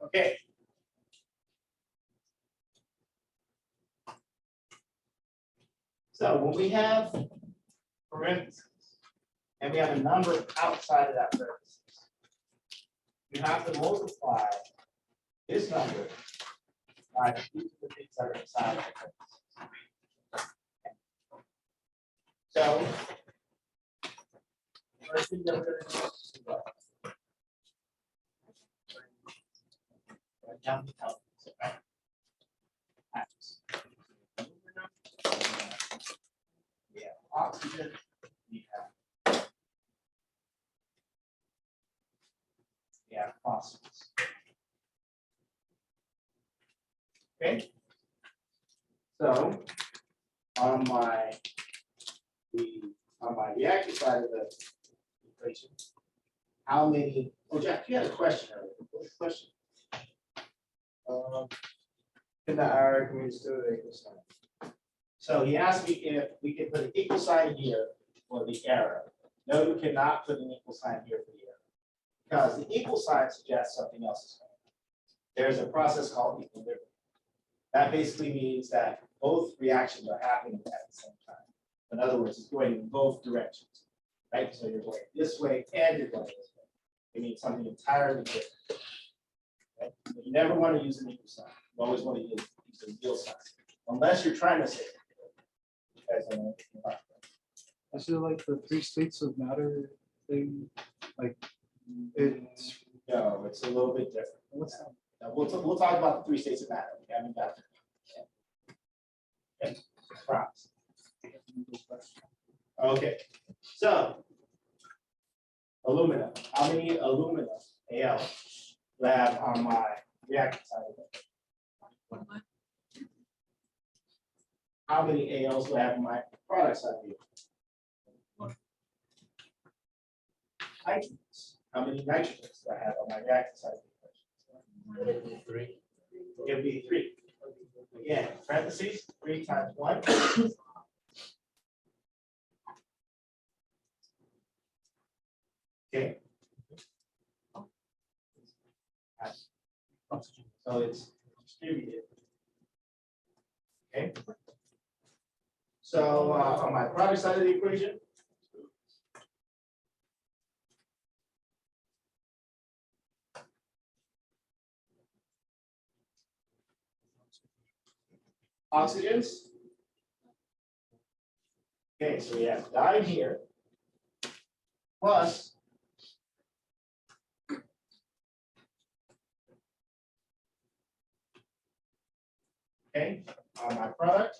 Okay. So when we have parentheses and we have a number outside of that parentheses, you have to multiply this number by each of the things that are inside of the parentheses. So first thing that we're going to do is write down the elements, right? Atoms. We have oxygen, we have phosphorus. Okay. So on my reactive side of the equation, how many? Oh, Jack, you had a question earlier. What's the question? In the arrow, can we just do it equal sign? So he asked me if we could put an equal sign here for the arrow. No, you cannot put an equal sign here for the arrow, because the equal sign suggests something else is going on. There's a process called equilibrium. That basically means that both reactions are happening at the same time. In other words, it's going in both directions, right? So you're going this way and you're going this way. It means something entirely different. Okay? So you never want to use an equal sign. You always want to use a real sign. Unless you're trying to say. You guys don't know anything about that. Is it like the three states of matter thing? Like it's No, it's a little bit different. what's that? Now, we'll talk about the three states of matter. We haven't got there. Okay, promise. Okay, so aluminum. How many aluminum Al do I have on my reactant side of it? How many Als do I have on my product side of it? Nitrogens. How many nitrogens do I have on my reactant side of the equation? Three. It would be 3. Again, parentheses, 3 times 1. Okay. So it's distributed. Okay. So on my product side of the equation, oxygens. Okay, so we have di here plus okay on my product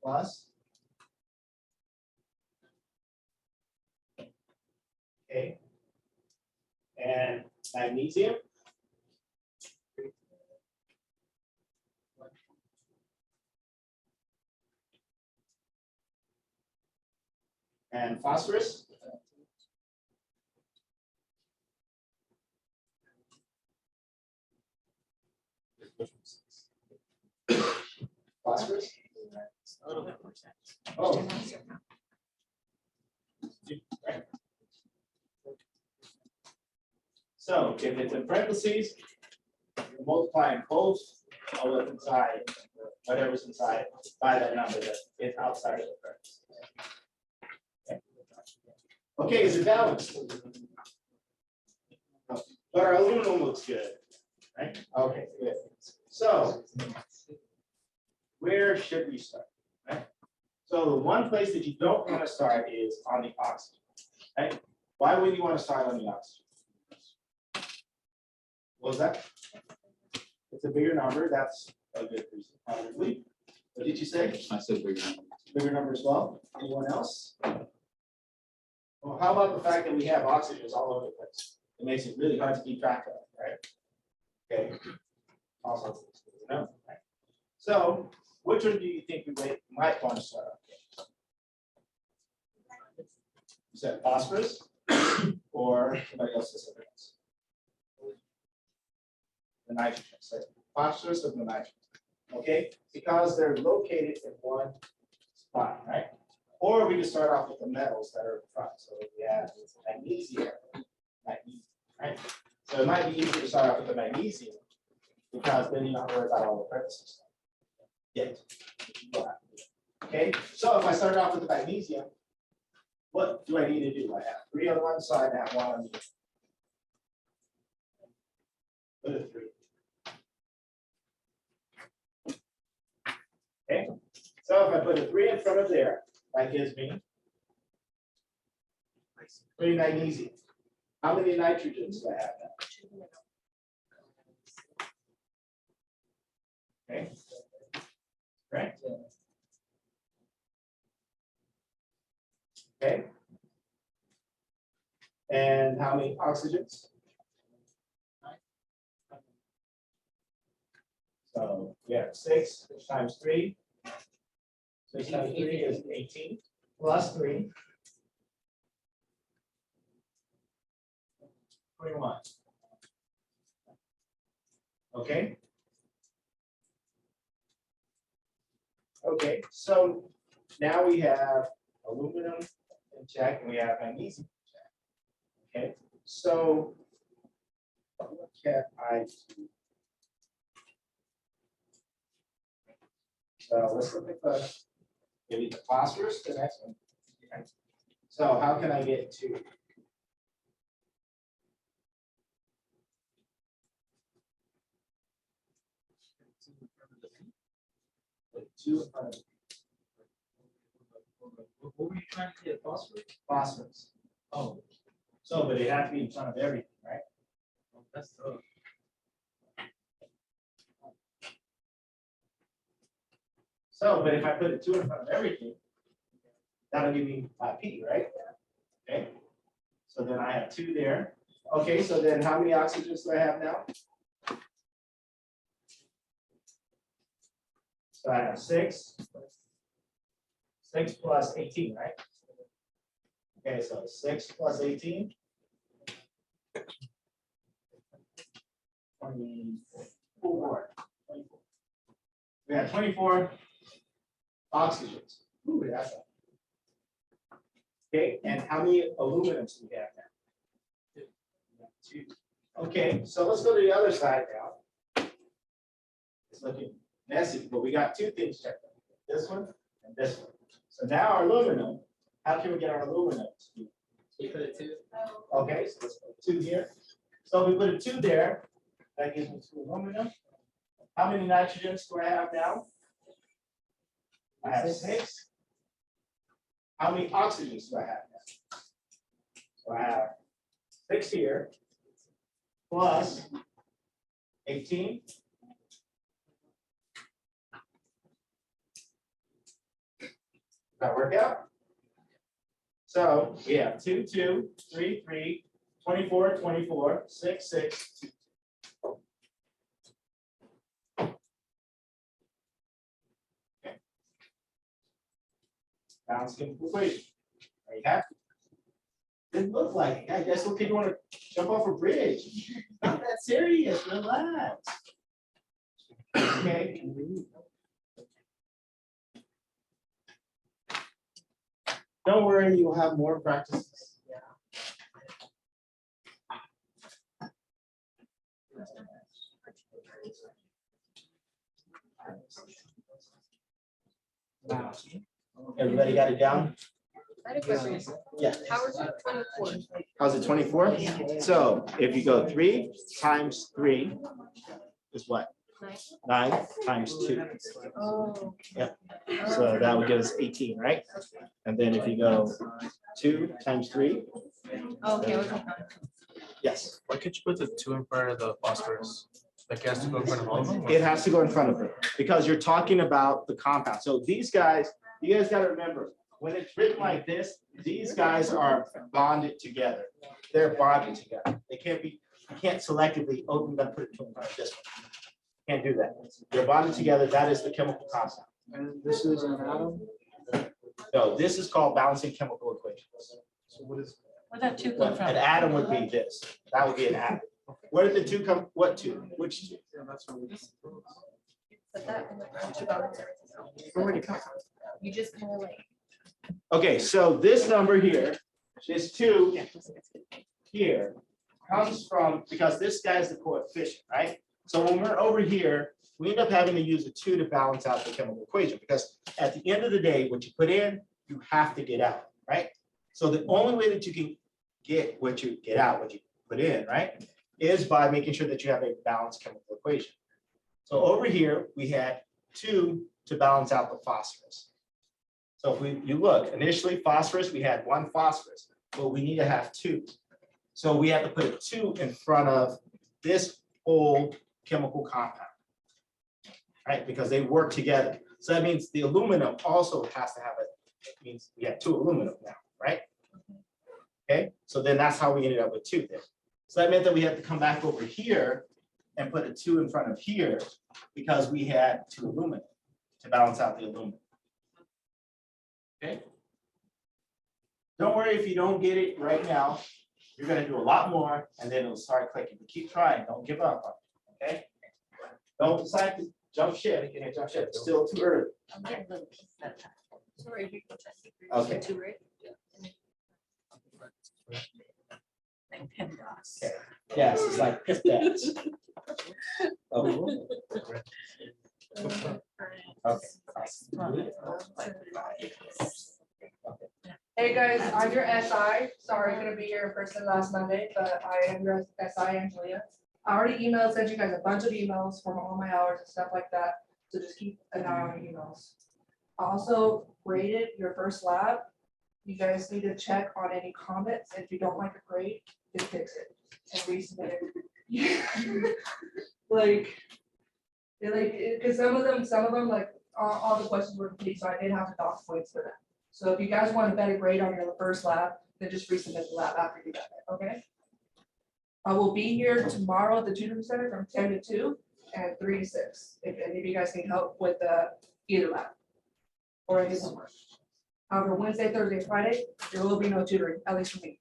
plus okay and magnesium. And phosphorus. Phosphorus. A little bit more sense. Oh. So if it's in parentheses, you're multiplying both of what's inside, whatever's inside, by that number that is outside of the parentheses. Okay, is it balanced? But our aluminum looks good, right? Okay, good. So where should we start? Right? So the one place that you don't want to start is on the oxygen. Right? Why would you want to start on the oxygen? What was that? It's a bigger number. That's a good reason, probably. What did you say? I said bigger number. Bigger number as well. Anyone else? Well, how about the fact that we have oxygens all over the place? It makes it really hard to keep track of, right? Okay. Also, no. Right? So, which one do you think we might want to start off with? You said phosphorus, or somebody else says something else? The nitrogen. So phosphorus or the nitrogen. Okay, because they're located in one spot, right? Or we can start off with the metals that are in front. So we have magnesium, right? So it might be easier to start off with the magnesium because then you don't have to worry about all the parentheses. Yet. Okay, so if I start off with the magnesium, what do I need to do? I have 3 on one side and I have 1 on the other. Put a 3. Okay, so if I put a 3 in front of there, that gives me 3 magnesium. How many nitrogens do I have now? Okay. Right. Okay. And how many oxygens? So we have 6 times 3. 6 times 3 is 18 plus 3. 21. Okay. Okay, so now we have aluminum in check and we have magnesium in check. Okay, so what can I do? So let's look at the maybe the phosphorus, the next one. Okay. So how can I get to Put two in front of it. What were you trying to get, phosphorus? Phosphorus. Oh, So, but it has to be in front of everything, right? that's tough. So, but if I put a two in front of everything, that'll give me my P, right? Okay. So then I have two there. Okay, so then how many oxygens do I have now? So I have 6. 6 plus 18, right? Okay, so 6 plus 18. 24. We have 24 oxygens. Ooh, that's a- Okay, and how many aluminums do we have now? 2. Okay, so let's go to the other side now. It's looking messy, but we got 2 things checked. This one and this one. So now our aluminum, how can we get our aluminum? You put it 2. Okay, so let's put 2 here. So we put a 2 there. That gives me 2 aluminum. How many nitrogens do I have now? I have 6. How many oxygens do I have now? So I have 6 here plus 18. That work out? So we have 2, 2, 3, 3, 24, 24, 6, 6, 2. Okay. Balanced chemical equation. Are you happy? Didn't look like it. I guess what people want to jump off a bridge. Not that serious. Relax. Okay. Don't worry, you'll have more practices. Everybody got it down? I had a question. Yeah. How is it 24? How's it 24? So if you go 3 times 3 is what? 9 times 2. Oh. So that would give us 18, right? And then if you go 2 times 3, Okay, okay. yes, Why can't you put the 2 in front of the phosphorus? Like it has to go in front of all of them? or- it has to go in front of it because you're talking about the compound. So these guys, you guys got to remember, when it's written like this, these guys are bonded together. They're bonded together. They can't be, you can't selectively, oh, I'm gonna put it in front of this one. Can't do that. They're bonded together. That is the chemical compound. And this is an atom. No, this is called balancing chemical equations. So what is? Where'd that 2 Well, come from? an atom would be this. That would be an atom. Where did the 2 come? What 2? Which 2? Yeah, that's what it is. Put that in the front to balance everything else. Where would it come from? You just kind of like. Okay, so this number here, this 2 here comes from, because this guy's the coefficient, right? So when we're over here, we end up having to use a 2 to balance out the chemical equation, because at the end of the day, what you put in, you have to get out, right? So the only way that you can get what you get out, what you put in, right, is by making sure that you have a balanced chemical equation. So over here, we had 2 to balance out the phosphorus. So if you look, initially phosphorus, we had 1 phosphorus, but we need to have 2. So we have to put a 2 in front of this whole chemical compound, right? Because they work together. So that means the aluminum also has to have it means we have 2 aluminum now, right? Okay, so then that's how we ended up with 2 there. So that meant that we had to come back over here and put a 2 in front of here because we had 2 aluminum to balance out the aluminum. Okay. Don't worry if you don't get it right now. You're going to do a lot more and then it'll start clicking. But keep trying. Don't give up. Okay. Don't decide to jump ship. You can't jump ship. It's still too early. I'm getting little pieces at a time. Sorry, you can check. Okay. 2, right? Like PEMDAS. Okay. Yes, it's like that. Oh. Hey guys, I'm your SI. Sorry, I couldn't be here in person last Monday, but I am your SI, Angelia. I already sent you guys a bunch of emails from all my hours and stuff like that, so just keep an eye on your emails. I also graded your first lab. You guys need to check on any comments, and if you don't like a grade, just fix it and resubmit it. Because some of them, like, all the questions were complete, so I did have to dock points for them. So if you guys want a better grade on your first lab, then just resubmit the lab after you got it, okay? I will be here tomorrow at the tutoring center from 10 to 2 and 3 to 6, if any of you guys need help with either lab or any homework. However, Wednesday, Thursday, Friday, there will be no tutoring, at least for me.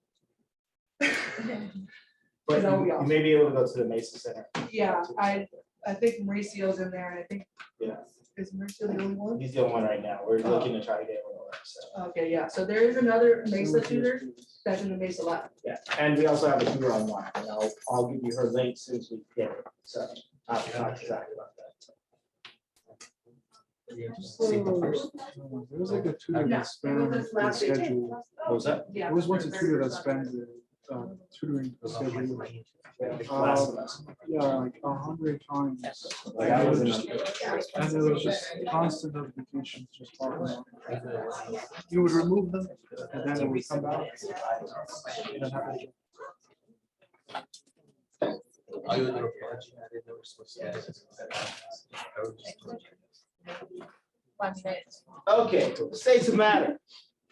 But That would be you awesome. may be able to go to the Mesa Center. Yeah, I think Mauricio's in there, and I think, Yeah. is Mauricio the only one? He's the only one right now. We're looking to try to get one more, so. Okay, yeah, so there is another Mesa tutor that's in the Mesa lab. Yeah, and we also have a tutor online, and I'll give you her link as soon as we get it, so I'll talk exactly about that. There was like a tutor Yeah, that spanned it was this the last week. schedule. What was that? Yeah. There was once a tutor that spanned the tutoring schedule. Last semester. Yeah, like 100 times. Like, I was in And it was just constant notifications just popping up. You would remove them and then it would come back. And have it- Are you in the report? I didn't know we're supposed to. I was just- 1 minute. Okay, states of matter.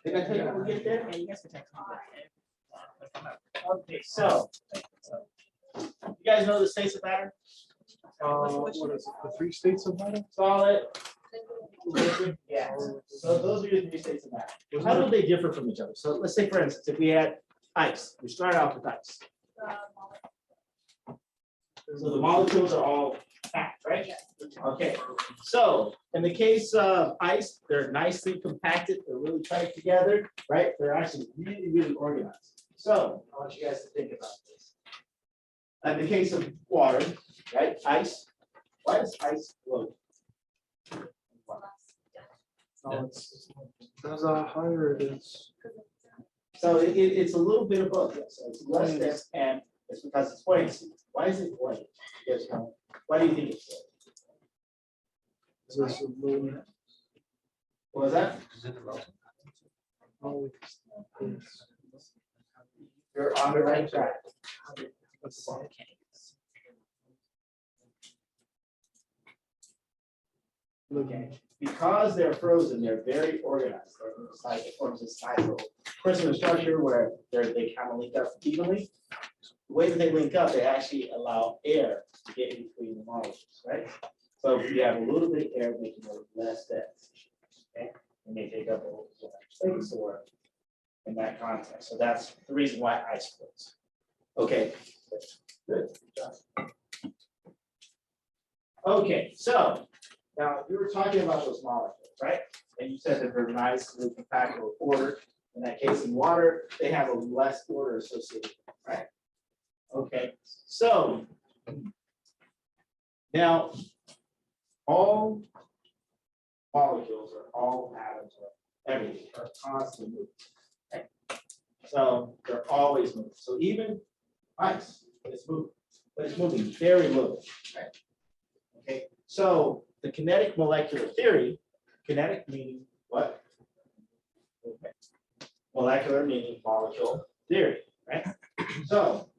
Did I tell you we'll get there? Yeah, you guys can text me. Okay, so. You guys know the states of matter? What is it? The 3 states of matter? Solid. Liquid, yeah. So those are your 3 states of matter. How do they differ from each other? So let's say, for instance, if we had ice, we start off with ice. So the molecules are all packed, right? Okay, so in the case of ice, they're nicely compacted, they're really tight together, right? They're actually really, really organized. So I want you guys to think about this. In the case of water, right, ice, why does ice float? No, it's because higher it is. So it's a little bit of both, yes. So it's less dense and it's because it's buoyancy. Why is it buoyant? You guys know, why do you think it's buoyant? There's a low- What was that? oh, it's- You're on the right track. that's fine. Okay, because they're frozen, they're very organized. It's like it forms this nice little crystalline structure where they kind of link up evenly. The way that they link up, they actually allow air to get in between the molecules, right? So if you have a little bit of air, making it less dense. Okay, and they take up a little space or in that context. So that's the reason why ice floats. Okay, good. Okay, so now you were talking about those molecules, right? And you said that they're nicely compact or ordered. In that case, in water, they have a less order associated, with them, right? Okay, so now all molecules or all atoms or everything are constantly moving. Right? So they're always moving. So even ice is moving, but it's moving very little, right? Okay, so the kinetic molecular theory, kinetic meaning what? Okay. Molecular meaning molecule theory, right? So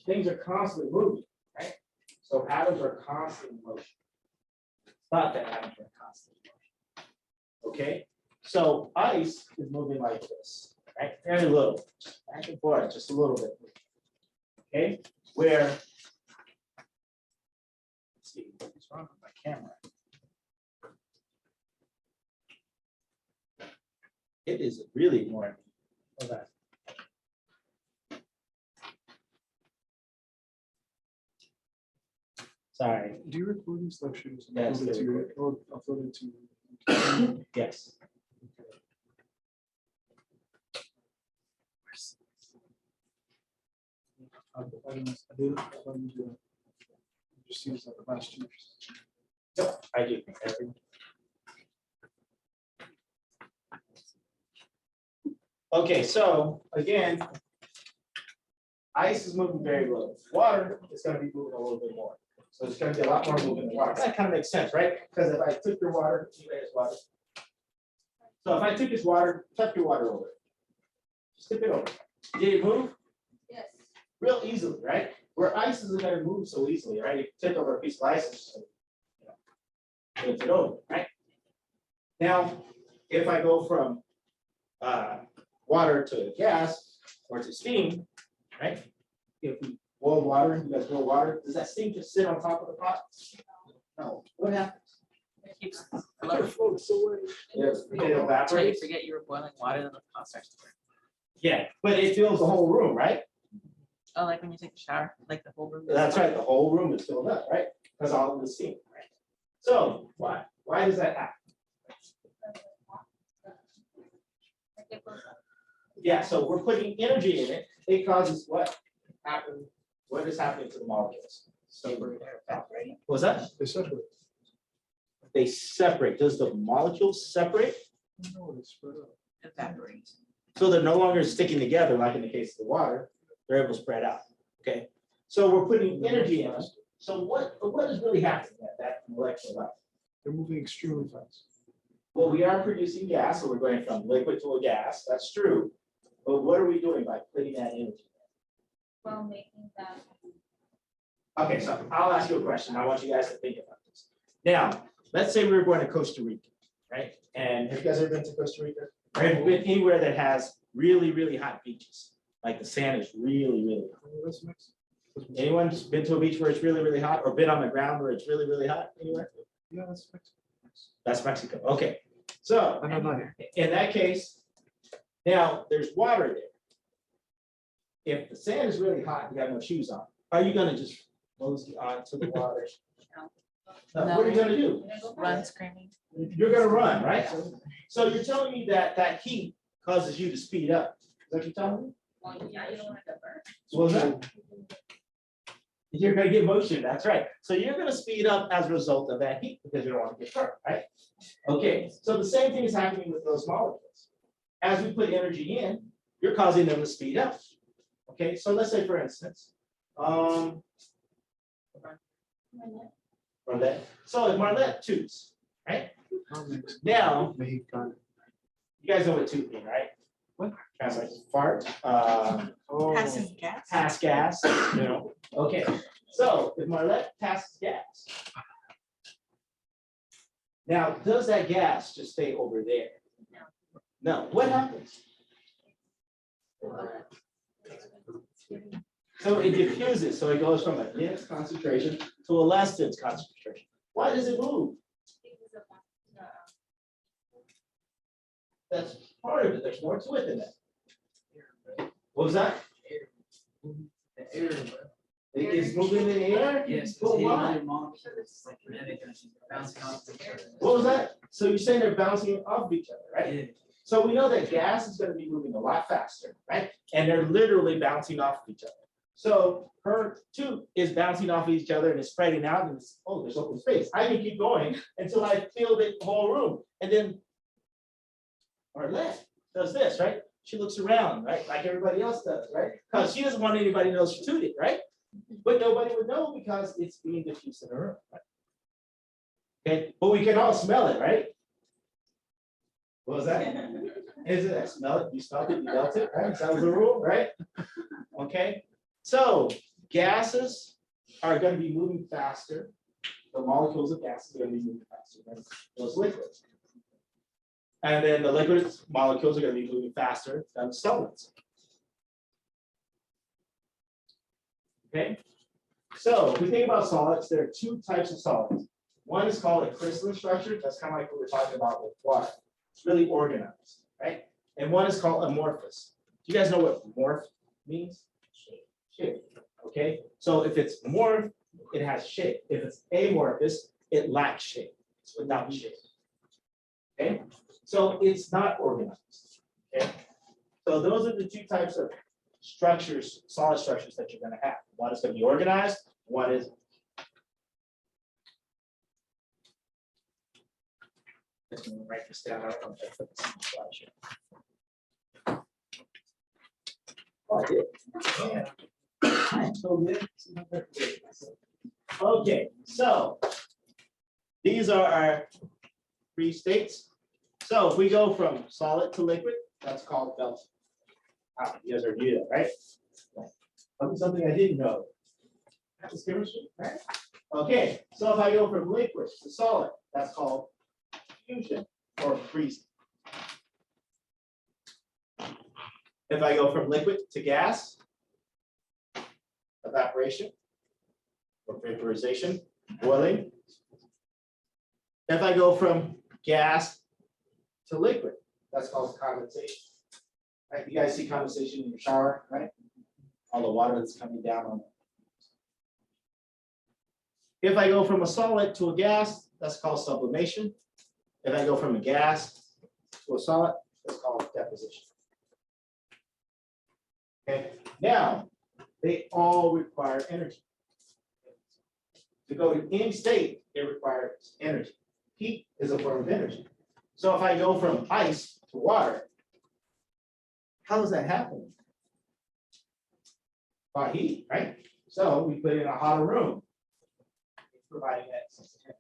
things are constantly moving, right? So atoms are constantly in motion. Thought that atoms are constantly in motion. Okay, so ice is moving like this, right? Very little, back and forth, just a little bit. Okay, where, let's see, what's wrong with my camera? It is really more. Hold on. Sorry, Do you record these lectures? and Yes, upload it they to your- record. or upload it to? yes. Just use that last year. Yep, I do. Okay, so again, Ice is moving very little. Water is gonna be moving a little bit more. So it's gonna be a lot more movement in water. That kind of makes sense, right? Because if I took your water, you guys water. So if I took this water, tip your water over. Just tip it over. Did it move? Yes. Real easily, right? Where ice isn't gonna move so easily, right? You tip over a piece of ice, it's just, lift it over, right? Now, if I go from water to gas or to steam, right? If we boil water, you guys boil water, does that steam just sit on top of the pot? No. What happens? It keeps It floating. floats away. Yes, it Until you evaporates. forget you were boiling water, then the pot starts to burn. Yeah, but it fills the whole room, right? Oh, like when you take a shower, like the whole room. is- That's right, the whole room is filled up, right? Because all of the steam, right? So why? Why does that happen? Yeah, so we're putting energy in it. It causes what happen? What is happening to the molecules? What's that? They separate. They separate. Does the molecules separate? No, they spread out. Evaporate. So they're no longer sticking together, like in the case of the water. They're able to spread out. Okay. So we're putting energy in them. So what is really happening at that molecular level? They're moving extremely fast. Well, we are producing gas, so we're going from liquid to a gas. That's true. But what are we doing by putting that energy? Well, making that. Okay, so I'll ask you a question. I want you guys to think about this. Now, let's say we were going to Costa Rica, right? And have you guys ever been to Costa Rica? Or have you been anywhere that has really, really hot beaches? Like the sand is really, really hot. Oh, that's Mexico. Anyone just been to a beach where it's really, really hot or been on the ground where it's really, really hot anywhere? Yeah, that's Mexico. That's Mexico. Okay. So I know not here. in that case, now there's water there. If the sand is really hot, and you have no shoes on, are you gonna just mosey onto the water? No, what are you gonna do? Run screaming. You're gonna run, right? So you're telling me that that heat causes you to speed up. Is that what you're telling me? Well, yeah, you don't want to get burned. What was that? You're gonna get motion, that's right. So you're gonna speed up as a result of that heat because you don't want to get burned, right? Okay, so the same thing is happening with those molecules. As we put energy in, you're causing them to speed up. Okay, so let's say for instance, from that, so if Marlette toots, right? Not Mexico. Now, Mexicano. you guys know what toot means, right? What? Translates fart, Oh. Passing gas. pass gas, you know, okay. So if Marlette passes gas. Now, does that gas just stay over there? No, what happens? So it diffuses, so it goes from a dense concentration to a less dense concentration. Why does it move? That's part of it, there's more to it than that. What was that? The air. It's moving in the air? Yes. But why? It's like kinetic energy bouncing off the air. What was that? So you're saying they're bouncing off each other, right? Yeah. So we know that gas is gonna be moving a lot faster, right? And they're literally bouncing off each other. So her tube is bouncing off each other and it's spreading out and it's, oh, there's open space. I can keep going until I fill the whole room. And then Arlette does this, right? She looks around, right? Like everybody else does, right? Because she doesn't want anybody to know she tooted, right? But nobody would know because it's being diffused in the room, right? Okay, but we can all smell it, right? What was that? Is it? I smell it, you smelled it, you felt it, right? That was the rule, right? Okay, so gases are gonna be moving faster. The molecules of gases are gonna be moving faster than those liquids. And then the liquid molecules are gonna be moving faster than the solids. Okay, so if we think about solids, there are two types of solids. One is called a crystalline structure, that's kind of like what we're talking about with water. It's really organized, right? And one is called amorphous. Do you guys know what morph means? Shape. Okay, so if it's morph, it has shape. If it's amorphous, it lacks shape. It's without shape. Okay, so it's not organized. Okay, so those are the two types of structures, solid structures that you're going to have. One is going to be organized, one is. I'm going to write this down. I don't know if I put this in the slideshow. Oh, I did. Yeah. So good. Okay, so these are our three states. So if we go from solid to liquid, that's called melting. You guys already knew that, right? Something I didn't know. That was chemistry, right? Okay, so if I go from liquid to solid, that's called fusion or freezing. If I go from liquid to gas, evaporation or vaporization, boiling. If I go from gas to liquid, that's called condensation. Right? You guys see condensation in your shower, right? All the water that's coming down on it. If I go from a solid to a gas, that's called sublimation. If I go from a gas to a solid, that's called deposition. Okay, now they all require energy. To go to any state, it requires energy. Heat is a form of energy. So if I go from ice to water, how does that happen? By heat, right? So we put it in a hotter room, providing that.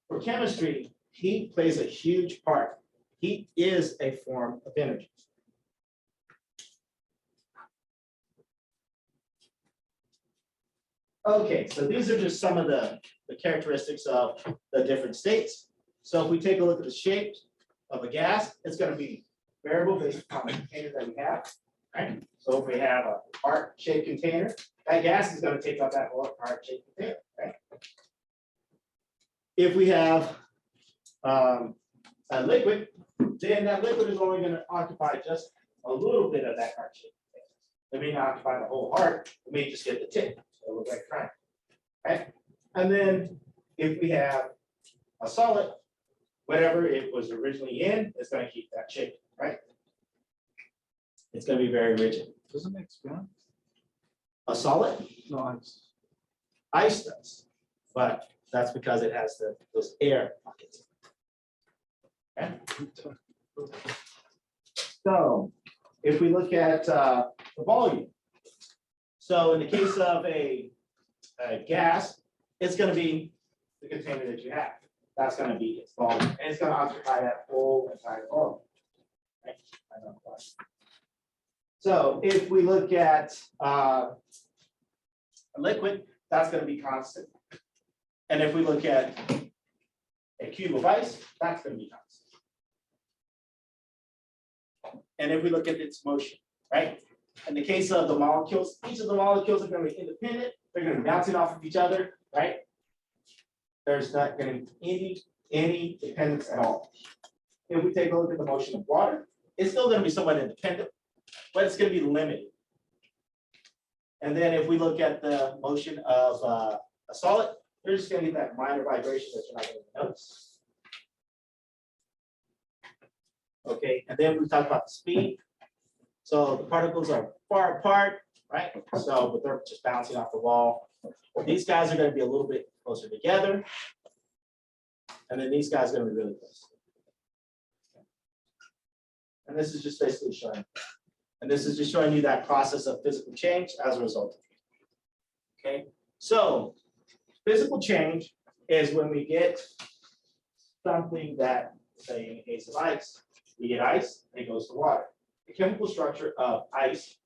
For chemistry, heat plays a huge part. Heat is a form of energy. Okay, so these are just some of the characteristics of the different states. So if we take a look at the shape of a gas, it's going to be variable based upon the container that we have. Right? So if we have a heart-shaped container, that gas is going to take up that whole heart-shaped container. Right? If we have a liquid, then that liquid is only going to occupy just a little bit of that heart-shaped container. It may not occupy the whole heart. It may just get the tip. It'll look like a triangle. Right? And then if we have a solid, whatever it was originally in, it's going to keep that shape, right? It's going to be very rigid. Doesn't it expand? A solid, No, ice. ice does, but that's because it has those air pockets. Okay? So if we look at the volume, so in the case of a gas, it's going to be the container that you have. That's going to be its volume, and it's going to occupy that whole entire volume. Right? So if we look at a liquid, that's going to be constant. And if we look at a cube of ice, that's going to be constant. And if we look at its motion, right? In the case of the molecules, each of the molecules are going to be independent. They're going to be bouncing off of each other, right? There's not going to be any dependence at all. If we take a look at the motion of water, it's still going to be somewhat independent, but it's going to be limited. And then if we look at the motion of a solid, you're just going to get that minor vibration that you're not going to notice. Okay, and then we talk about the speed. So the particles are far apart, right? So, but they're just bouncing off the wall. These guys are going to be a little bit closer together. And then these guys are going to be really close. And this is just basically showing. And this is just showing you that process of physical change as a result. Okay, so physical change is when we get something that, say in the case of ice, we get ice and it goes to water. The chemical structure of ice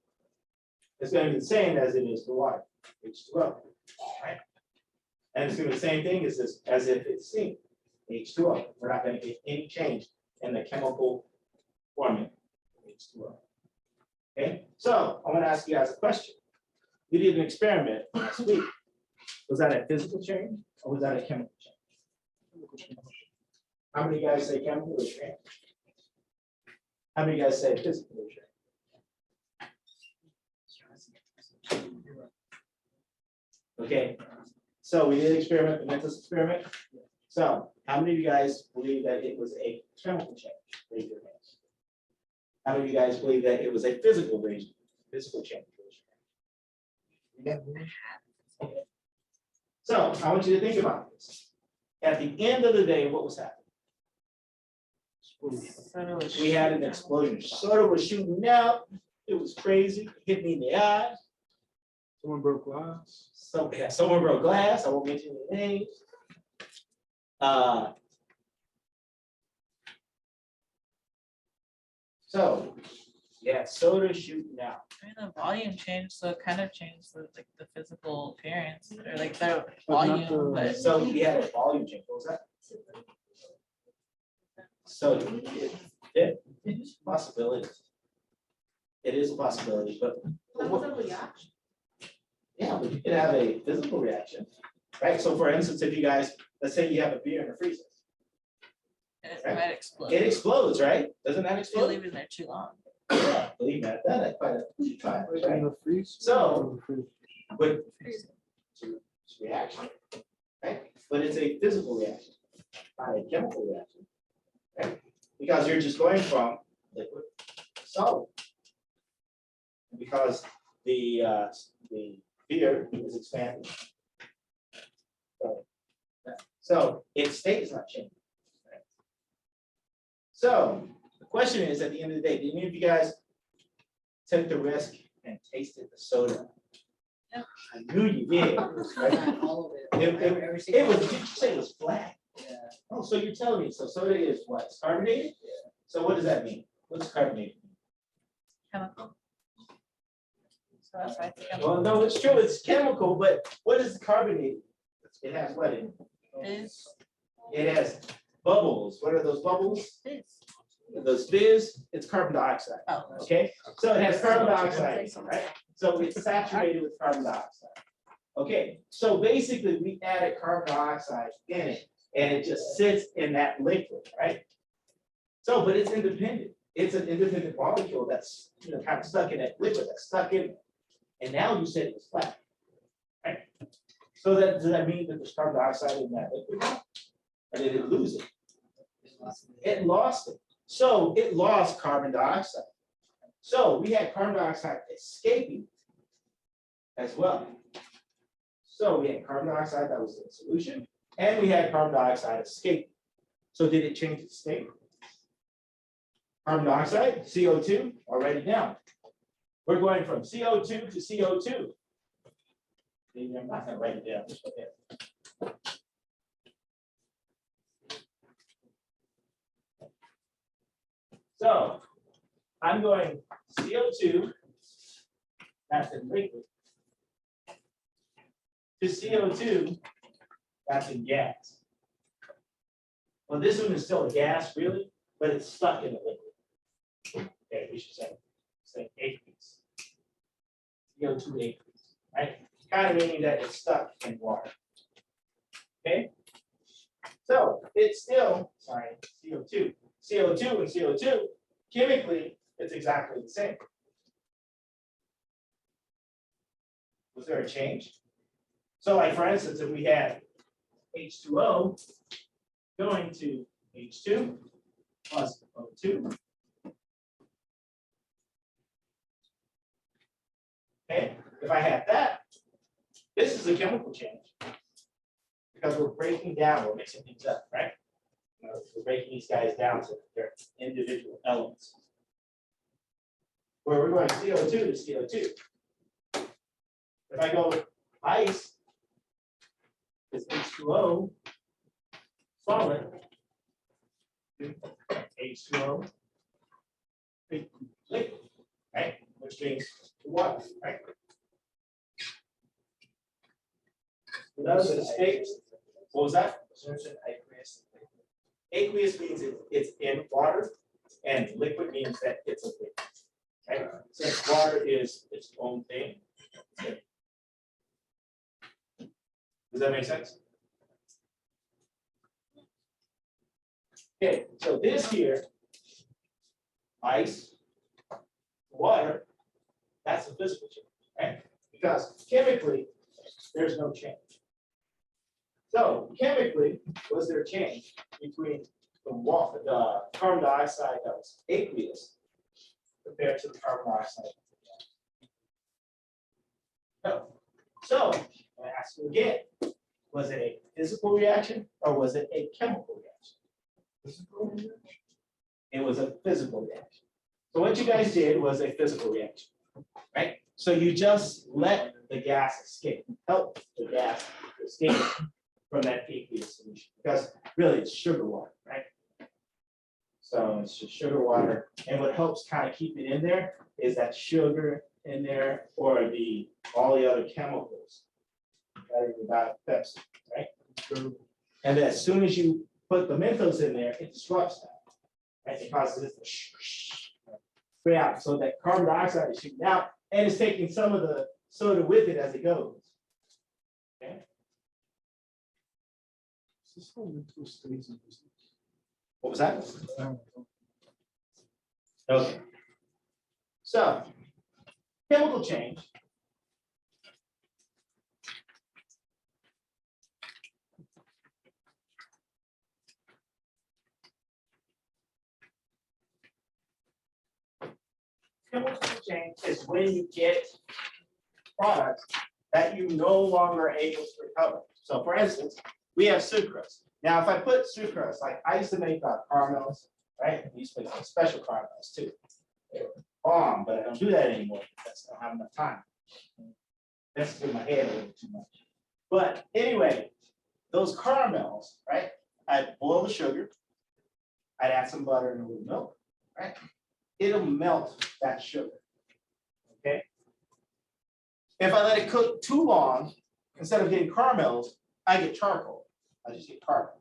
is going to be the same as it is for water, H2O, right? And it's going to be the same thing as this, as if it's steam, H2O. We're not going to get any change in the chemical formula, H2O. Okay, so I'm going to ask you guys a question. We did an experiment last week. Was that a physical change or was that a chemical change? How many guys say chemical or change? How many guys say physical or change? Okay, so we did an experiment, the mental experiment. So how many of you guys believe that it was a chemical change? Raise your hands. How many of you guys believe that it was a physical change? Okay. So I want you to think about this. At the end of the day, what was happening? We had an explosion. Soda was shooting out. It was crazy. It hit me in the eye. Someone broke glass. So, yeah, someone broke glass, I won't mention any names. So, yeah, soda shooting out. I mean, the volume changed, so it kind of changed the, like, the physical appearance, or like the But not volume, the- but. So we had a volume change, what was that? So it is a possibility. It is a possibility, but. Yeah, but you can have a physical reaction, right? So for instance, if you guys, let's say you have a beer in the freezer, And it Right. might explode. it explodes, right? Doesn't that If you explode? leave it there too long. Yeah, believe me, that quite a few times, Like right? in the freeze. So- the freeze. But it's a reaction, right? But it's a physical reaction, not a chemical reaction, right? Because you're just going from liquid to solid. Because the beer is expanding. So its state is not changing. right? So the question is, at the end of the day, did any of you guys take the risk and tasted the soda? Yep. I knew you did. right? All of it. It single was, one. did you say it was black? Yeah. Oh, so you're telling me, so soda is what, it's carbonated? So what does that mean? What's carbonated? Chemical. So that's why I think I'm. Well, no, it's true, it's chemical, but what is carbonated? It has what in it? Fizz. It has bubbles. What are those bubbles? Fizz. Those fizz, it's carbon dioxide, Oh. okay? So it has carbon dioxide, right? So it's saturated with carbon dioxide. Okay, so basically we added carbon dioxide in it and it just sits in that liquid, right? So, but it's independent. It's an independent molecule that's, kind of stuck in that liquid, that's stuck in it. And now you said it was flat, right? So does that mean that there's carbon dioxide in that liquid now? Or did it lose it? It lost it. So it lost carbon dioxide. So we had carbon dioxide escaping as well. So we had carbon dioxide that was in solution, and we had carbon dioxide escaping. So did it change its state? Carbon dioxide, CO2, already down. We're going from CO2 to CO2. Maybe I'm not gonna write it down. Just okay. So I'm going CO2, that's in liquid, to CO2, that's in gas. Well, this one is still a gas, really, but it's stuck in the liquid. Okay, we should say aqueous. CO2 aqueous, right? Kind of meaning that it's stuck in water. Okay? So it's still, sorry, CO2. CO2 and CO2, chemically, it's exactly the same. Was there a change? So like for instance, if we had H2O going to H2 plus O2. Okay, if I had that, this is a chemical change. Because we're breaking down, we're mixing things up, right? We're breaking these guys down to their individual elements. Where we're going CO2 to CO2. If I go ice, it's H2O, solid, H2O, liquid, right? Which means water, right? Those are the states. What was that? Aqueous means it's in water, and liquid means that it's a liquid. Right? Since water is its own thing. Does that make sense? Okay, so this here, ice, water, that's a physical change, right? Because chemically, there's no change. So chemically, was there a change between the carbon dioxide that was aqueous compared to the carbon dioxide? No. So I ask you again, was it a physical reaction or was it a chemical reaction? Physical reaction. It was a physical reaction. So what you guys did was a physical reaction. right? So you just let the gas escape, help the gas escape from that aqueous solution, because really it's sugar water, right? So it's just sugar water, and what helps kind of keep it in there is that sugar in there, or all the other chemicals that are about Pepsi, right? And then as soon as you put the mentos in there, it disrupts that, right? It causes it to spray out, so that carbon dioxide is shooting out, and it's taking some of the soda with it as it goes. Okay. This whole mental stays in business. What was that? Okay. So, chemical change. Chemical change is when you get products that you no longer are able to recover. So for instance, we have sucrose. Now, if I put sucrose, like I used to make caramels, right? We used to make special caramels too. They were bomb, but I don't do that anymore because I don't have enough time. That's in my head a little too much. But anyway, those caramels, right? I'd boil the sugar, I'd add some butter and a little milk, right? It'll melt that sugar. Okay. If I let it cook too long, instead of getting caramels, I get charcoal. I just get carbon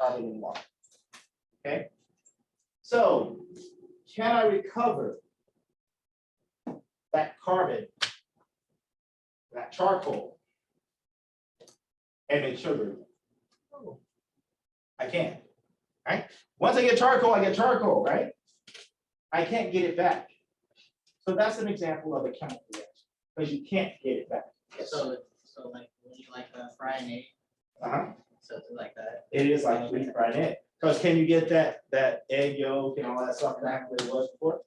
and water. Okay. So, can I recover that carbon, that charcoal, and make sugar? I can. Right? Once I get charcoal, right? I can't get it back. So that's an example of a chemical reaction, because you can't get it back. So like when you fry an egg, something like that. It is like when you fry an egg. Because can you get that egg yolk and all that stuff back where it was before?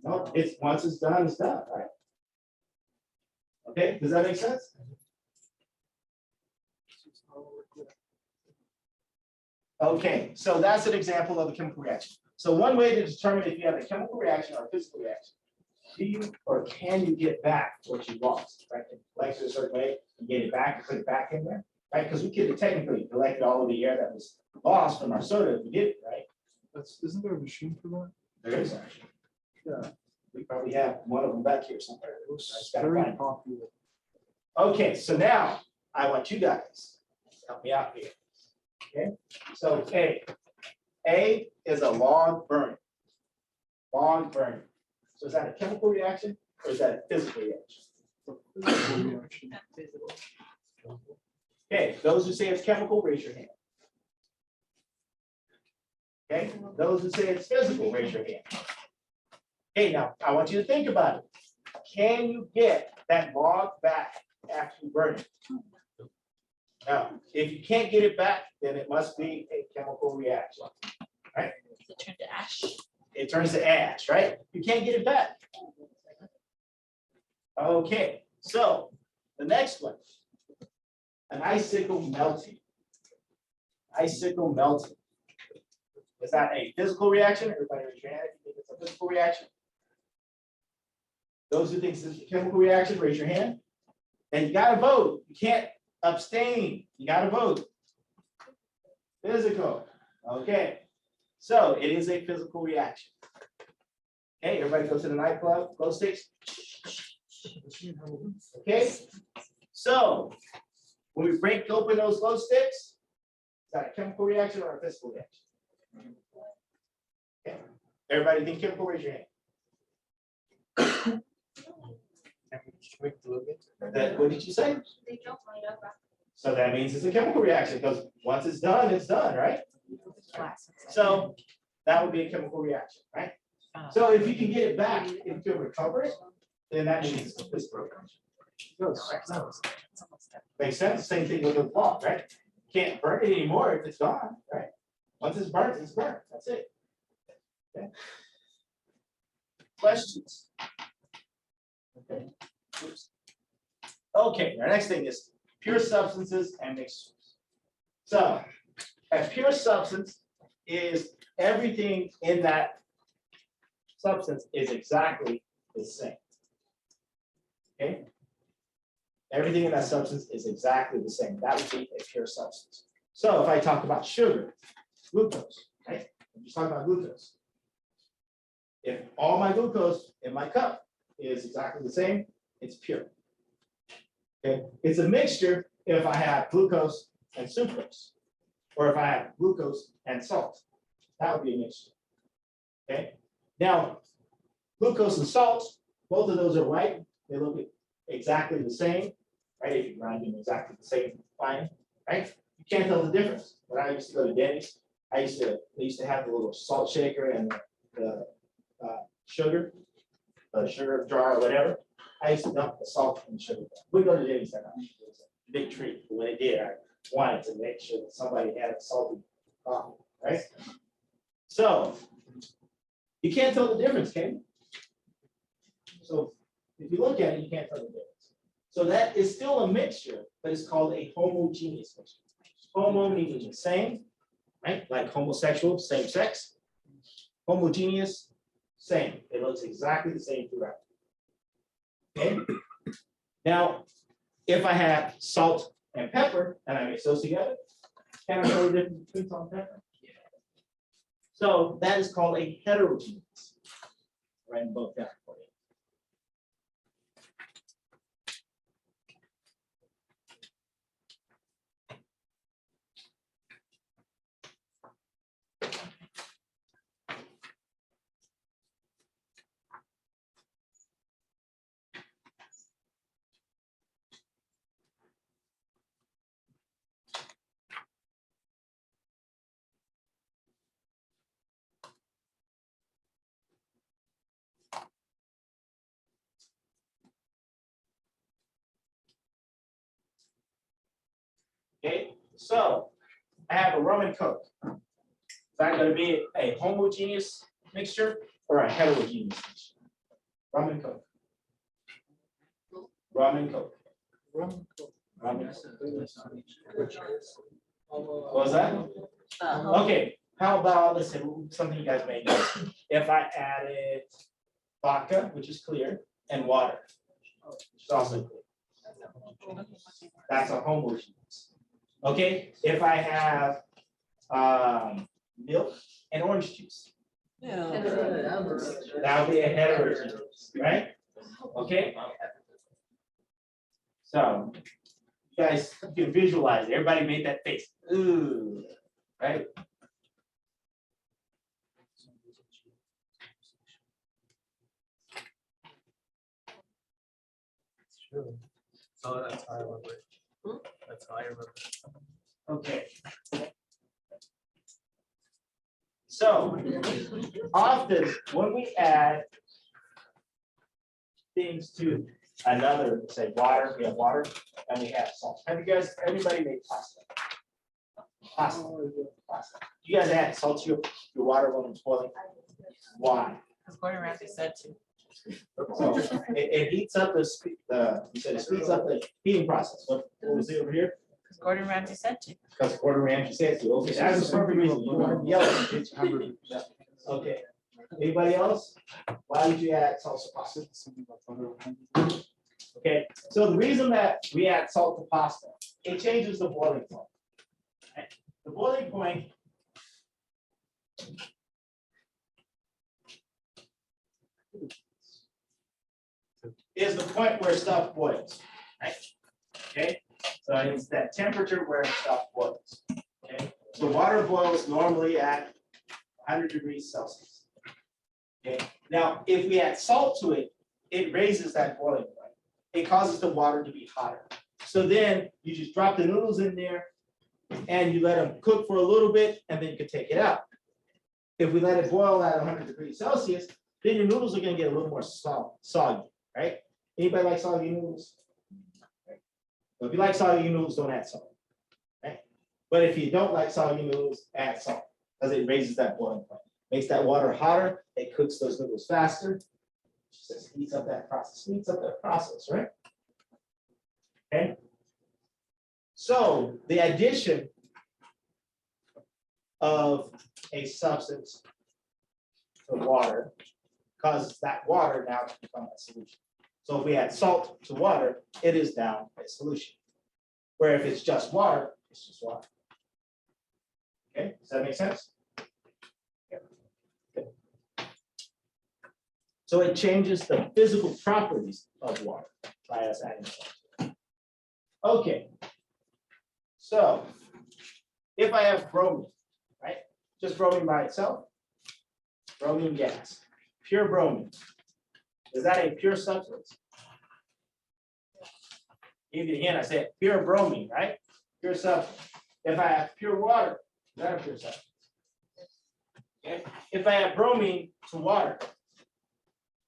No, once it's done, right? Okay, does that make sense? Okay, so that's an example of a chemical reaction. So one way to determine if you have a chemical reaction or a physical reaction, do you or can you get back what you lost, right? Like a certain way, you get it back and put it back in there, right? Because we could have technically collected all of the air that was lost from our soda if we did it, right? Isn't there a machine for that? There is actually. Yeah. We probably have one of them back here somewhere. It was I just gotta very find it. popular. Okay, so now I want you guys to help me out here. Okay, so A is a log burning. Log burning. So is that a chemical reaction or is that a physical reaction? Physical reaction. Okay, those who say it's chemical, raise your hand. Okay, those who say it's physical, raise your hand. Okay, now I want you to think about it. Can you get that log back after you burn it? Now, if you can't get it back, then it must be a chemical reaction, right? It turned to ash. It turns to ash, right? You can't get it back. Okay, so the next one, an icicle melting. Icicle melting. Is that a physical reaction? Everybody raise your hand if you think it's a physical reaction. Those who think it's a chemical reaction, raise your hand. And you gotta vote. You can't abstain. You gotta vote. Physical. Okay. So it is a physical reaction. Okay, everybody go to the nightclub, glow sticks. Okay. So when we break open those glow sticks, is that a chemical reaction or a physical reaction? Okay. Everybody think chemical, raise your hand. What did you say? They don't light up. So that means it's a chemical reaction because once it's done, right? So that would be a chemical reaction, right? So if you can get it back, if you can recover it, then that means it's a physical reaction. Makes sense? Same thing with the log, right? Can't burn it anymore if it's gone, right? Once it's burnt, it's burnt. That's it. Okay. Questions? Okay. Oops. Okay, our next thing is pure substances and mixtures. So a pure substance is everything in that substance is exactly the same. Okay? Everything in that substance is exactly the same. That would be a pure substance. So if I talk about sugar, glucose, right? I'm just talking about glucose. If all my glucose in my cup is exactly the same, it's pure. Okay, it's a mixture if I have glucose and sucrose, or if I have glucose and salt. That would be a mixture. Okay, now glucose and salt, both of those are white. They look exactly the same, right? If you grind them exactly the same fine, right? You can't tell the difference. When I used to go to Denny's, they used to have the little salt shaker and the sugar jar or whatever. I used to dump the salt in the sugar jar. We go to Denny's that night. It was a big treat. But when it did, I wanted to make sure that somebody had a salty coffee, right? So you can't tell the difference, can you? So if you look at it, you can't tell the difference. So that is still a mixture, but it's called a homogeneous mixture. Homo meaning the same, right? Like homosexual, same sex. Homogeneous, same. It looks exactly the same throughout. Okay. Now, if I have salt and pepper and I mix those together, can I tell the difference between salt and pepper? So that is called a heterogeneous. Write both down for you. Okay, so I have a rum and coke. Is that going to be a homogeneous mixture or a heterogeneous mixture? Rum and coke. Rum and coke. Rum and coke. What was that? Okay, how about, let's say something you guys may know. If I added vodka, which is clear, and water, which is also clear. That's a homogeneous. Okay, if I have milk and orange juice, that would be a heterogeneous, right? Okay. So you guys can visualize it. Everybody made that face. Ooh, right? Sure. So that's how I remember it. That's how I remember it. Okay. So often when we add things to another, say water, we have water and we have salt. Have you guys, everybody made pasta? Pasta. Pasta. You guys add salt to your water when it's boiling? Why? Because Gordon Ramsay said to. So it heats up you said it speeds up the heating process. What was it over here? Because Gordon Ramsay said to. Because Gordon Ramsay said to. Okay, that's the perfect reason. You want to yell at it. Okay. Anybody else? Why would you add salt to pasta? Okay, so the reason that we add salt to pasta, it changes the boiling point. Okay? The boiling point is the point where stuff boils, right? Okay, so it's that temperature where stuff boils. Okay, so water boils normally at 100 degrees Celsius. Okay, now if we add salt to it, it raises that boiling point. It causes the water to be hotter. So then you just drop the noodles in there and you let them cook for a little bit and then you can take it out. If we let it boil at 100 degrees Celsius, then your noodles are going to get a little more soggy, right? Anybody like soggy noodles? Right. Well, if you like soggy noodles, don't add salt. Right? But if you don't like soggy noodles, add salt because it raises that boiling point. Makes that water hotter, it cooks those noodles faster. Just speeds up that process, right? Okay. So the addition of a substance to water causes that water now to become a solution. So if we add salt to water, it is now a solution. Where if it's just water, it's just water. Okay, does that make sense? Yeah. Good. So it changes the physical properties of water by us adding salt. Okay. So if I have bromine, right? Just bromine by itself, bromine gas, pure bromine. Is that a pure substance? Give you a hint, I said pure bromine, right? Pure substance. If I have pure water, is that a pure substance? Okay. If I have bromine to water,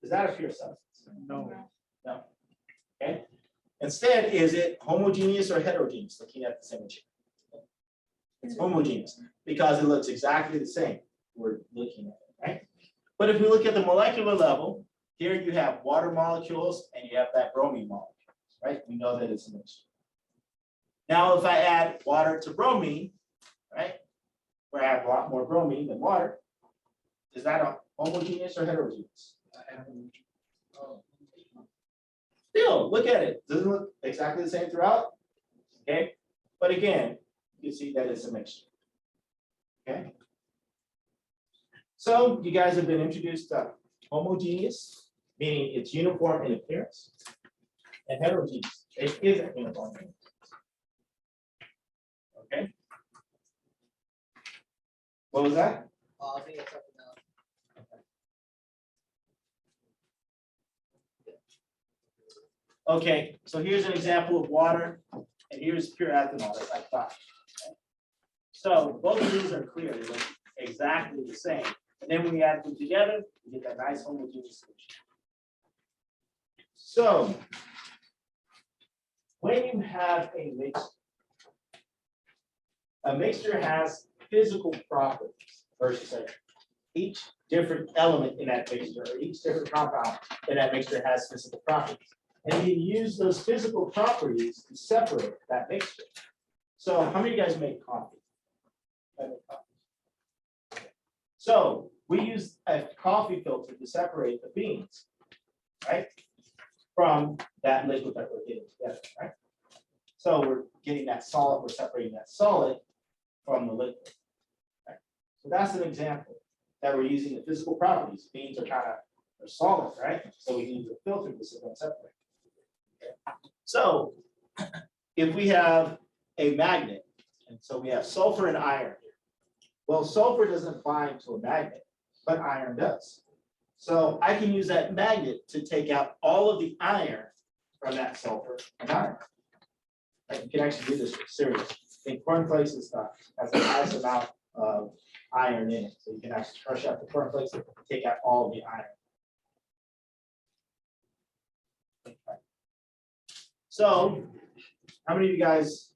is that a pure substance? No. No. Okay. Instead, is it homogeneous or heterogeneous? Looking at this image. It's homogeneous because it looks exactly the same. We're looking at it, right? But if we look at the molecular level, here you have water molecules and you have that bromine molecule, right? We know that it's a mixture. Now, if I add water to bromine, right, where I have a lot more bromine than water, is that a homogeneous or heterogeneous? Still, look at it. Doesn't look exactly the same throughout. Okay, but again, you can see that it's a mixture. Okay. So you guys have been introduced to homogeneous, meaning it's uniform in appearance, and heterogeneous. It isn't uniform. Okay. What was that? I think it's something else. Okay, so here's an example of water, and here's pure ethanol, that's like that. So both of these are clear, they look exactly the same. And then when we add them together, we get that nice homogeneous solution. So when you have a mixture has physical properties versus each different element in that mixture, or each different compound in that mixture has physical properties. And you use those physical properties to separate that mixture. So how many of you guys make coffee? So we use a coffee filter to separate the beans, right? From that liquid that we're getting together, right? So we're getting that solid, we're separating that solid from the liquid. Right? So that's an example that we're using the physical properties. Beans are they're solid, right? So we use a filter to separate. So if we have a magnet, and so we have sulfur and iron. Well, sulfur doesn't bind to a magnet, but iron does. So I can use that magnet to take out all of the iron from that sulfur and iron. Like you can actually do this with cereal. In cornflakes and stuff has the highest amount of iron in it. So you can actually crush out the cornflakes and take out all of the iron. So, how many of you guys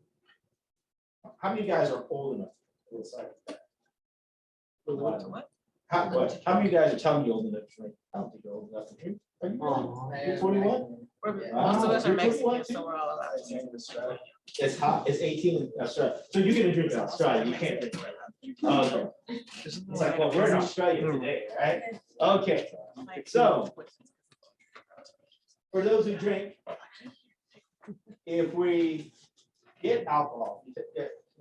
are old enough to decide that? What? How many of you guys are telling me old enough to drink? I don't think you're old enough to drink. Are you? You're 21? Most of us are You're 21 Mexican, too? so we're all allowed. It's hot. It's 18 in Australia. So you're gonna drink in Australia. You can't drink. Oh, okay. It's like, well, we're in Australia today, right? Okay. So for those who drink, if we get alcohol,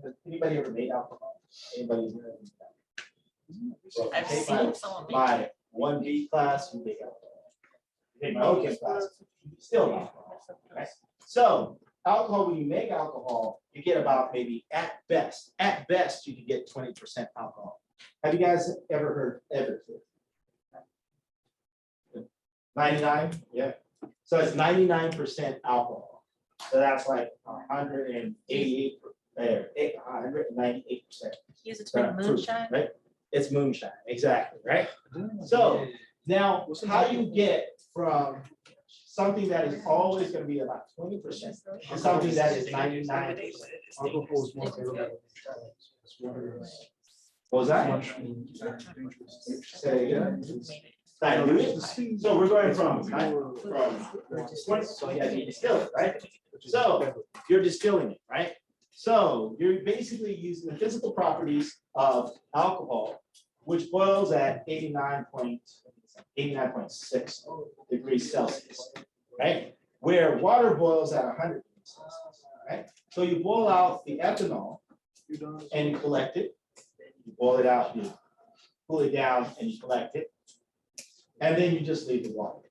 has anybody ever made alcohol? Anybody? I've seen someone make My 1B class, we make alcohol. Take my OK class, still alcohol. Right? So alcohol, when you make alcohol, you get about maybe at best, you can get 20% alcohol. Have you guys ever heard Everclear? 99, yeah. So it's 99% alcohol. So that's like 188, 198%. use it to make moonshine. Right? It's moonshine, exactly, right? So now, how do you get from something that is always going to be about 20% to something that is 99%? Alcohol is more favorable. What was that? Much more Say it again. Diluted. So we're going from 20, so yeah, you distill it, right? So you're distilling it, right? So you're basically using the physical properties of alcohol, which boils at 89.6 degrees Celsius. right? Where water boils at 100 degrees Celsius, right? So you boil out the ethanol and you collect it. You boil it out, you cool it down, and you collect it. And then you just leave the water,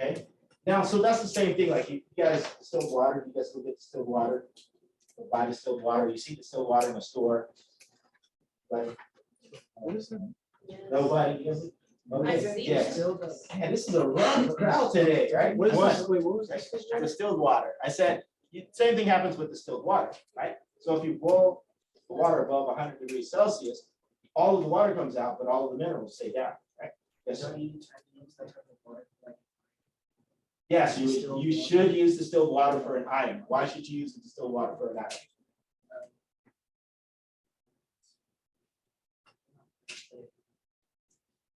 okay? Now, so that's the same thing, like you guys distilled water, you guys go get distilled water, go buy distilled water, you see distilled water in the store. Like, What is that? nobody, I see. yeah. And this is a rough crowd today, right? What is One. this? Wait, what was this? Distilled water. I said, same thing happens with distilled water, right? So if you boil the water above 100 degrees Celsius, all of the water comes out, but all of the minerals stay down, right? Yes, sir. Yes, you should use distilled water for an ion. Why should you use the distilled water for an ion?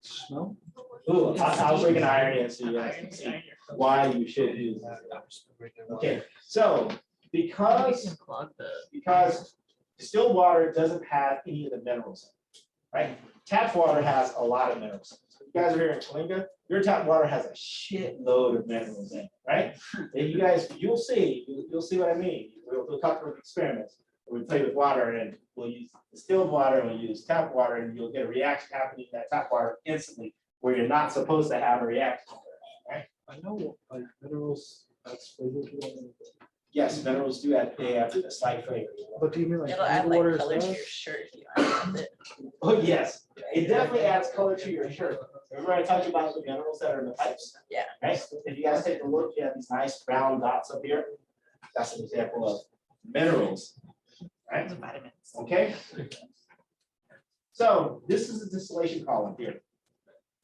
Smell? Ooh, I'll bring an iron in so you guys can see why you should use it. Okay, so because distilled water doesn't have any of the minerals in it, right? Tap water has a lot of minerals. So you guys are here in Kalinga, your tap water has a shitload of minerals in it, right? And you guys, you'll see what I mean. We'll talk about experiments. We play with water and we'll use distilled water and we'll use tap water and you'll get a reaction happening in that tap water instantly where you're not supposed to have a reaction. Right? I know, like minerals, that's flavor to it. Yes, minerals do have, they have a slight flavor. But do you mean like It'll add water like is color to bad? your shirt if you add it. Oh, yes, it definitely adds color to your shirt. Remember I talked about the minerals that are in the pipes? Yeah. Right? If you guys take a look, you have these nice brown dots up here. That's an example of minerals. Right? The vitamins. Okay. So this is the distillation column here.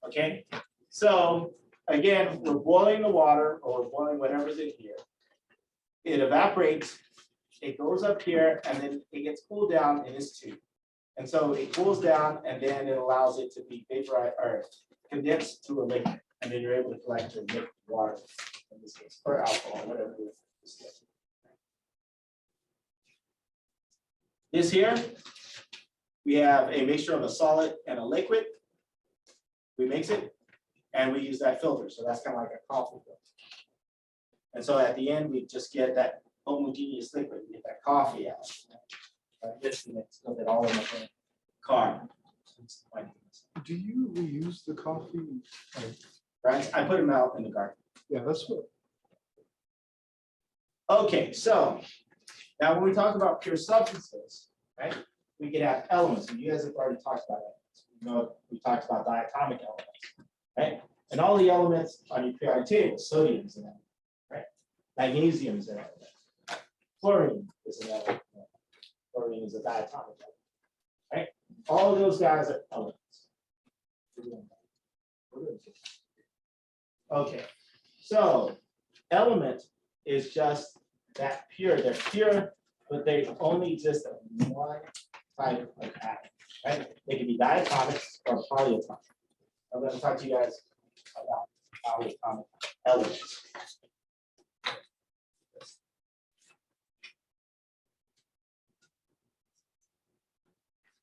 Okay. So again, we're boiling the water or we're boiling whatever's in here. It evaporates, it goes up here, and then it gets cooled down in this tube. And so it cools down and then it allows it to be vaporized or condensed to a liquid. And then you're able to collect your liquid water in this case, or alcohol, whatever it is. This here, we have a mixture of a solid and a liquid. We mix it and we use that filter. So that's kind of like a coffee filter. And so at the end, we just get that homogeneous liquid, we get that coffee out. Like this, and it's got it all in the car. Do you reuse the coffee? Like, Right, I put them out in the garden. yeah, that's what. Okay, so now when we talk about pure substances, right, we can have elements, and you guys have already talked about elements. You know, we talked about diatomic elements, right? And all the elements on your periodic table, sodium is an element, right? Magnesium is an element. Chlorine is an element. Chlorine is a diatomic element, right? All of those guys are elements. Okay, so element is just that pure. They're pure, but they only exist in one type of atom, right? They can be diatomic or polyatomic. I'm going to talk to you guys about polyatomic elements.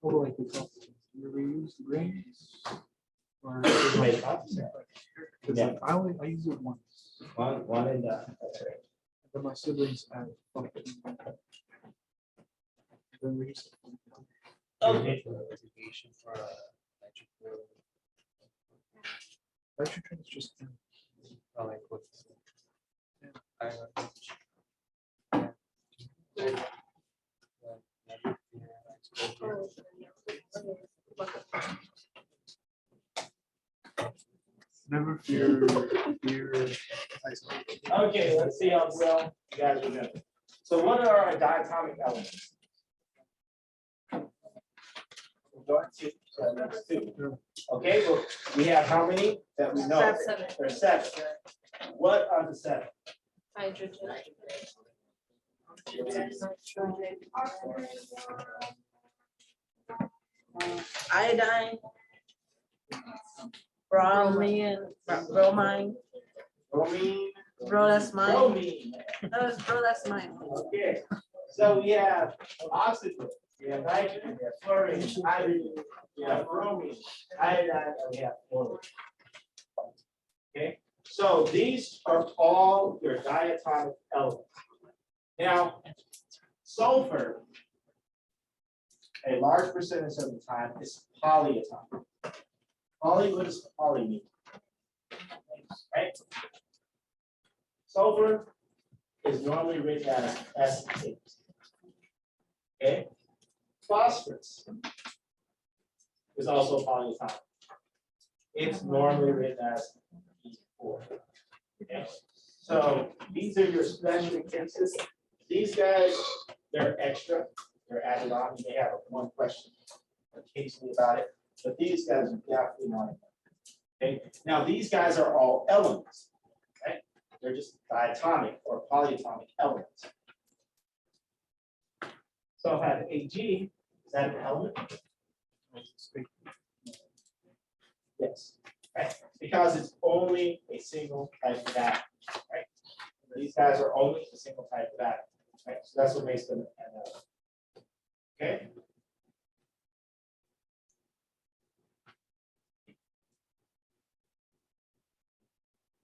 What do I think of? You reuse the grains? Or To make copies. because Yeah. like, I use it once. One and that's right. Then my siblings had fucking. Then we used to. Okay. Nitrogen is just. Never fear. Okay, let's see how well you guys remember. So what are our diatomic elements? We're going to number 2. Okay, well, we have how many that we know? Seven. There's 7. What are the 7? Hydrogen. Iodine. Bromine. Bromine. Bromine. Bro, that's mine. Bromine. Bro, that's mine. Okay, so we have oxygen, we have nitrogen, we have fluorine, hydrogen, we have bromine, iodine, and we have fluorine. Okay, So these are all your diatomic elements. Now, sulfur, a large percentage of the time, is polyatomic. Poly, what does poly mean? Right? Sulfur is normally written as S8. Okay? Phosphorus is also polyatomic. It's normally written as E4. Okay? So these are your special cases. These guys, they're extra, they're added on. You may have one question occasionally about it, but these guys are definitely not. Okay, now these guys are all elements, right? They're just diatomic or polyatomic elements. So if I have Ag, is that an element? Yes, right? Because it's only a single type of atom, right? These guys are only a single type of atom, right? So that's what makes them an element. Okay.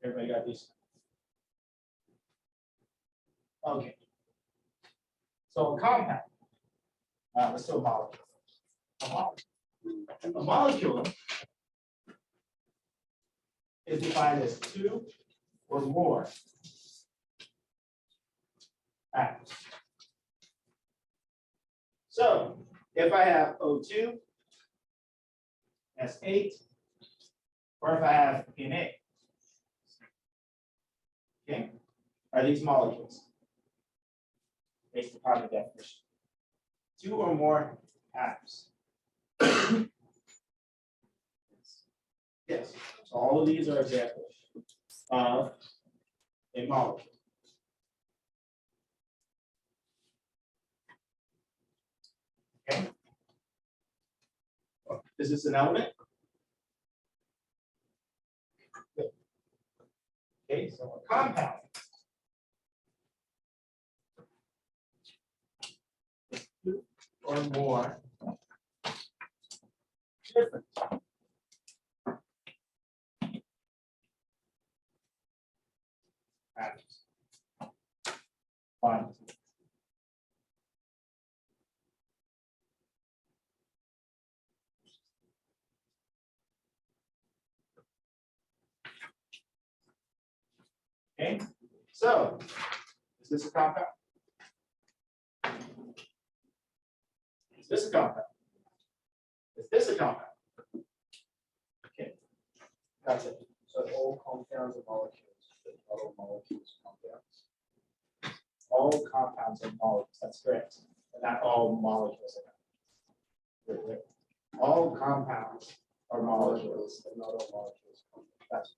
Everybody got these? Okay. So a compound. Let's do a molecule. A molecule is defined as two or more atoms. So if I have O2, S8, or if I have Na, okay, are these molecules based upon the definition? Two or more atoms. Yes, so all of these are examples of a molecule. Okay. Is this an element? Okay, so a compound is two or more different atoms. Fine. Okay, so is this a compound? Is this a compound? Is this a compound? Okay, that's it. So all compounds are molecules, but not all molecules are compounds. All compounds are molecules, that's correct. But not all molecules are. Wait. All compounds are molecules, But not all molecules are compounds. that's.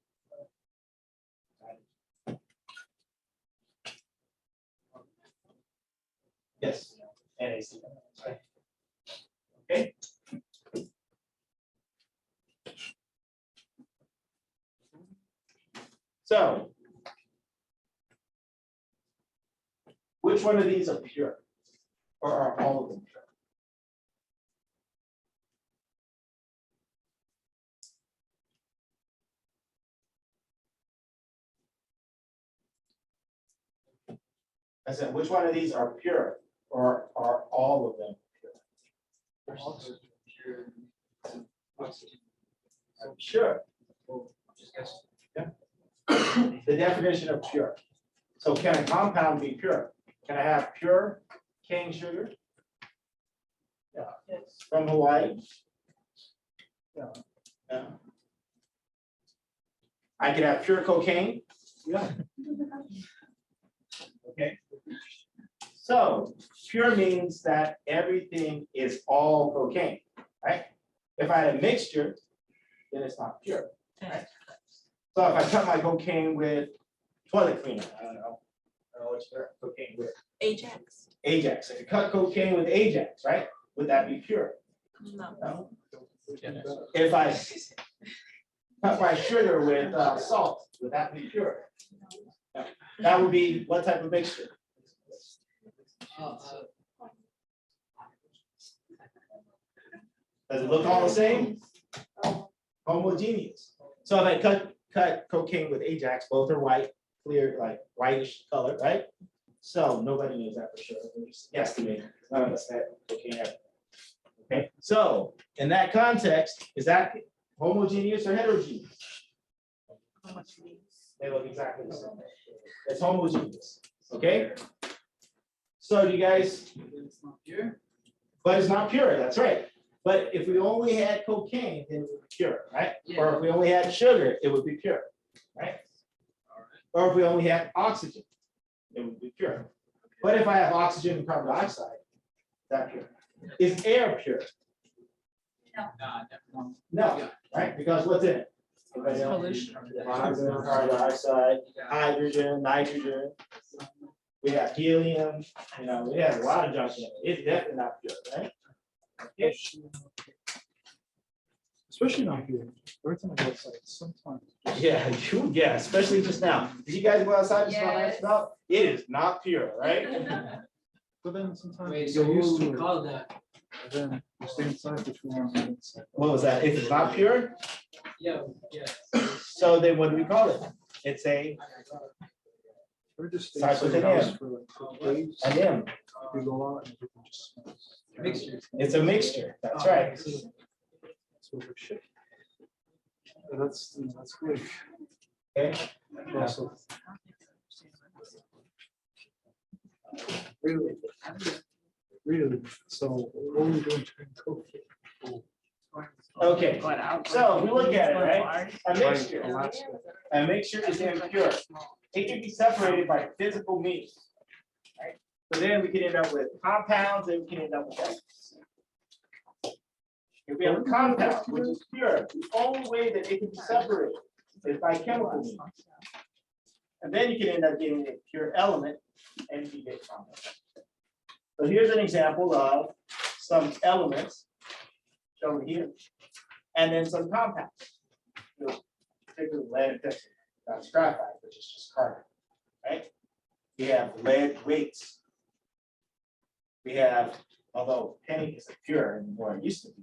Yes, NAC. Right. Okay. So, which one of these are pure? Or are all of them pure? I said, which one of these are pure? Or are all of them pure? I'm sure. Yeah. The definition of pure. So can a compound be pure? Can I have pure cane sugar? Yeah. From Hawaii? Yeah. Yeah. I could have pure cocaine? Yeah. Okay. So pure means that everything is all cocaine, right? If I had a mixture, then it's not pure. Right? So if I cut my cocaine with toilet cleaner, I don't know what you cut cocaine with. Ajax. Ajax. If you cut cocaine with Ajax, right? Would that be pure? No. No. If I cut my sugar with salt, would that be pure? No. That would be what type of mixture? Does it look all the same? Homogeneous. So if I cut cut cocaine with Ajax, both are white, clear, like whitish color, right? So nobody knows that for sure. We're just guesstimating. None of us had cocaine ever. Okay, so in that context, is that homogeneous or heterogeneous? They look exactly the same. It's homogeneous. Okay. So you guys, It's not pure. but it's not pure. That's right. But if we only had cocaine, then it would be pure, right? Or if we only had sugar, it would be pure, right? Or if we only had oxygen, it would be pure. But if I have oxygen and carbon dioxide, that's pure. Is air pure? No, right? Because what's in it? Pollution. Carbon dioxide, hydrogen, nitrogen. We have helium, you know, we have a lot of junk in it. It's definitely not pure, right? Okay. Especially not here. Every time I go outside, sometimes. Yeah, yeah, especially just now. Did you guys go outside and smell nice Yes. smell? It is not pure, right? But then sometimes Wait, you so get used what to we it. call that? And then you stay inside for 2 hours. and it's like, What was that? If it's not pure, Yeah, yeah. so then what do we call it? It's a or just stay Starts with inside an the house M. for like 2 days. M. You go out and everything just smells. Mixture. It's a mixture. That's right. So we're like, shit. Yeah, that's good. Okay. Also, really, really. So what are we doing during COVID? Okay. So we look at it, right? A Right, mixture. Alaska. A mixture is impure. It can be separated by physical means. Right? So then we can end up with compounds, and we can end up with elements. If we have a compound, which is pure, the only way that it can be separated is by chemical means. And then you can end up getting a pure element, and you get compound. So here's an example of some elements shown here, and then some compounds. You know, particularly lead and tungsten. That's graphite, which is just carbon, right? We have lead weights. We have, although penny isn't pure anymore, it used to be.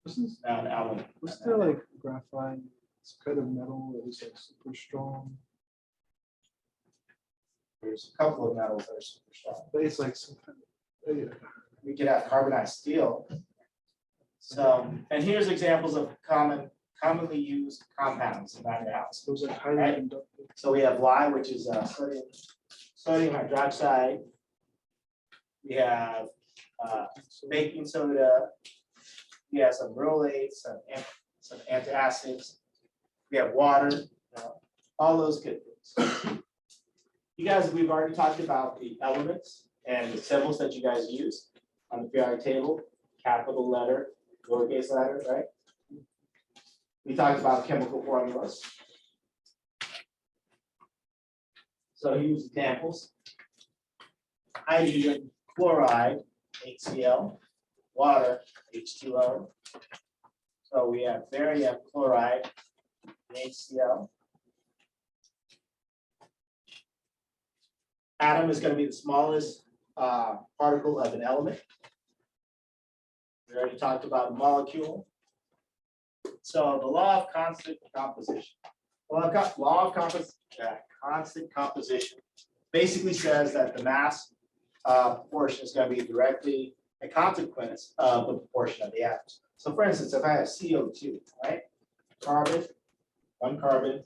Wasn't Now an element. there like graphite, it's kind of metal that was like super strong, There's a couple of metals that are super strong. but it's like some kind of. Yeah. We could have carbonized steel. So, and here's examples of commonly used compounds in our house. It was like highly Right. conductive. So we have lye, which is sodium hydroxide. We have baking soda. We have some rolates, some antacids. We have water, all those good things. You guys, we've already talked about the elements and the symbols that you guys use on the periodic table, capital letter, lowercase letter, right? We talked about chemical formulas. So here's examples. Hydrogen chloride, HCl, water, H2O. So we have barium chloride, HCl. Atom is going to be the smallest particle of an element. We already talked about molecule. So the law of constant composition. Law of constant composition basically says that the mass proportion is going to be directly a consequence of the proportion of the atoms. So for instance, if I have CO2, right? Carbon, 1 carbon,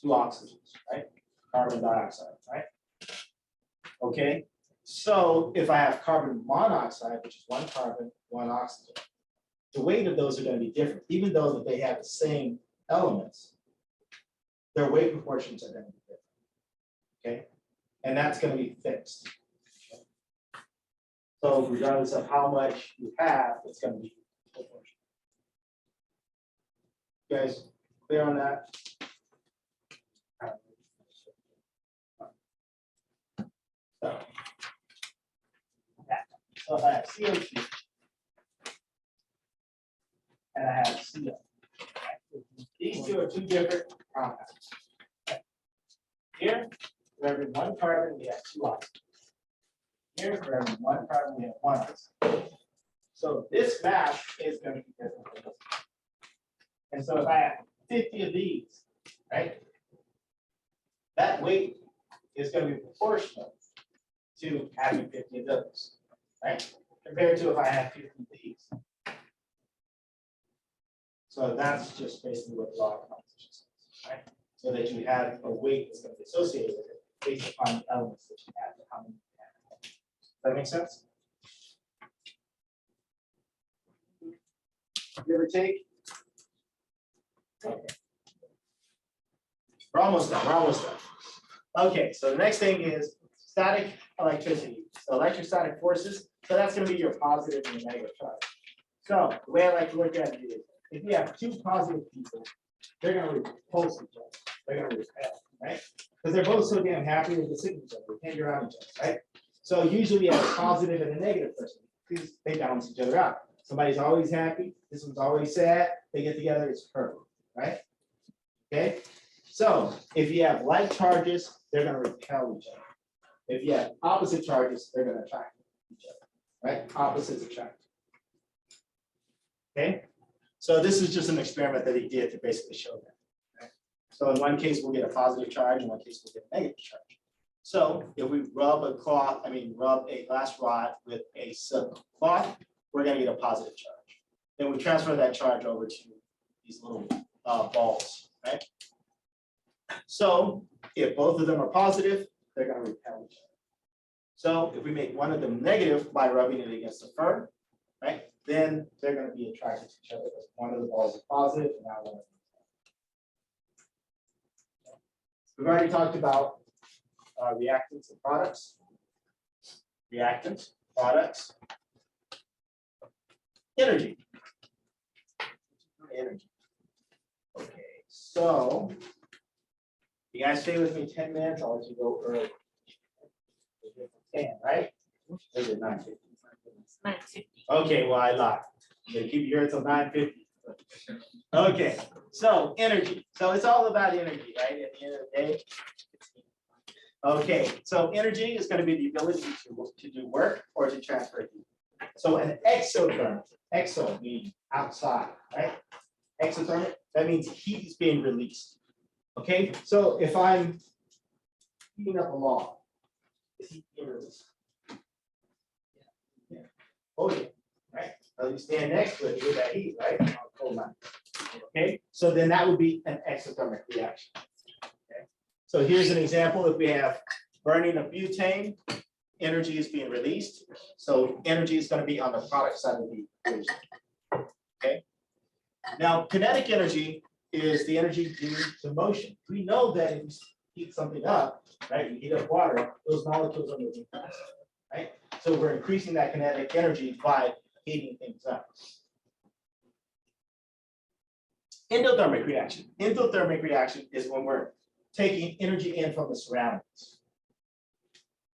2 oxygens, right? Carbon dioxide, right? Okay, so if I have carbon monoxide, which is 1 carbon, 1 oxygen, the weight of those are going to be different, even though that they have the same elements. Their weight proportions are going to be different. Okay, and that's going to be fixed. So regardless of how much you have, it's going to be proportional. You guys clear on that? So if I have CO2 and I have CO, these two are 2 different compounds. Here, for every 1 carbon, we have 2 oxygens. Here, for every 1 carbon, we have 1 oxygen. So this mass is going to be different. And so if I have 50 of these, right? That weight is going to be proportional to having 50 of those, right? Compared to if I have 50 of these. So that's just basically what the law of composition says, right? So that you have a weight that's going to be associated with it based upon the elements that you have, how many you have. Does that make sense? Give or take? Okay. We're almost done, we're almost done. Okay, so the next thing is static electricity. So electrostatic forces, so that's going to be your positive and your negative charge. So the way I like to look at it is, if you have two positive people, they're going to repulse each other. They're going to repel, right? Because they're both so damn happy with the sitting each other, they can't get around each other, right? So usually we have a positive and a negative person because they balance each other out. Somebody's always happy, this one's always sad, they get together, it's perfect, right? Okay, so if you have like charges, they're going to repel each other. If you have opposite charges, they're going to attract each other, right? Opposites attract. Okay, so this is just an experiment that he did to basically show that. Right? So in one case, we'll get a positive charge, in one case, we'll get a negative charge. So if we rub a glass rod with a silk cloth, we're going to get a positive charge. Then we transfer that charge over to these little balls, right? So if both of them are positive, they're going to repel each other. So if we make one of them negative by rubbing it against the fur, right, then they're going to be attracted to each other because one of the balls is positive and now one of them is negative. We've already talked about reactants and products. Reactants, products, energy. Energy. Okay, so you guys stay with me 10 minutes, I'll let you go early. 10, right? Or is it 9:50? 9:50. Okay, well, I lied. You keep your ears till 9:50. Okay, so energy. So it's all about energy, right? At the end of the day. Okay, so energy is going to be the ability to do work or to transfer heat. So an exothermic, exo means outside, right? Exothermic, that means heat is being released. Okay, so if I'm heating up a log, is heat being released? Yeah. Oh yeah, right? So you stand next to it, you get that heat, right? Cold line. Okay, so then that would be an exothermic reaction. Okay, so here's an example. If we have burning of butane, energy is being released. So energy is going to be on the product side of the equation. Okay. Now, kinetic energy is the energy due to motion. We know that if you heat something up, right? You heat up water, those molecules are moving faster, right? So we're increasing that kinetic energy by heating things up. Endothermic reaction. Endothermic reaction is when we're taking energy in from the surroundings.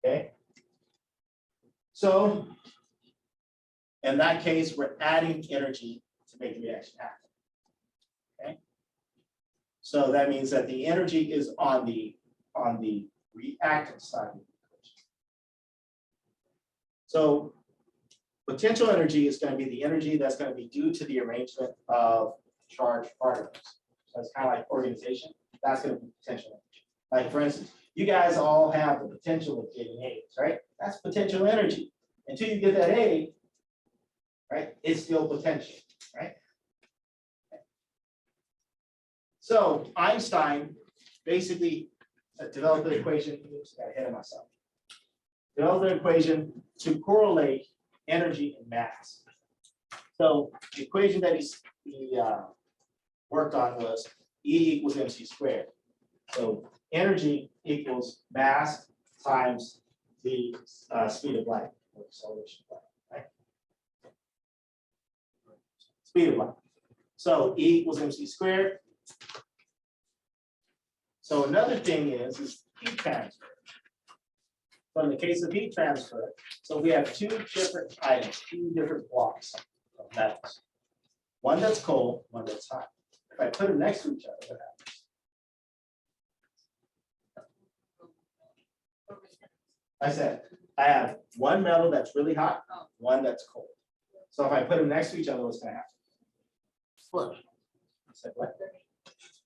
Okay. So in that case, we're adding energy to make the reaction happen. Okay. So that means that the energy is on the reactant side of the equation. So potential energy is going to be the energy that's going to be due to the arrangement of charged particles. So it's kind of like organization. That's going to be potential energy. Like for instance, you guys all have the potential of getting A's, right? That's potential energy. Until you get that A, right, it's still potential, right? So Einstein basically developed the equation, oops, got ahead of myself. Developed the equation to correlate energy and mass. So the equation that he worked on was E equals mc squared. So energy equals mass times the speed of light, or acceleration of light, right? Speed of light. So E equals mc squared. So another thing is heat transfer. So in the case of heat transfer, so we have two different items, two different blocks of metals. One that's cold, one that's hot. If I put them next to each other, what happens? I said, I have one metal that's really hot, one that's cold. So if I put them next to each other, what's going to happen? Split. I said, what?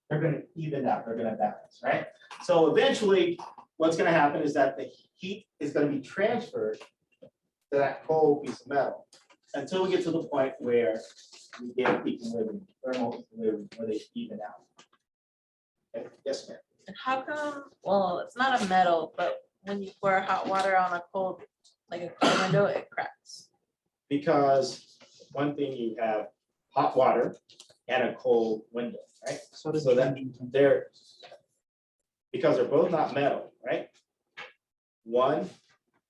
they're gonna even out, they're gonna balance, right? So eventually, what's gonna happen is that the heat is gonna be transferred to that cold piece of metal until we get to the point where we get equilibrium, thermal equilibrium, where they even out. Okay, yes, ma'am. And how come, well, it's not a metal, but when you pour hot water on a cold, like a cold window, it cracks. Because one thing, you have hot water and a cold window, right? So does So that changing temperature. they're, because they're both not metal, right? One,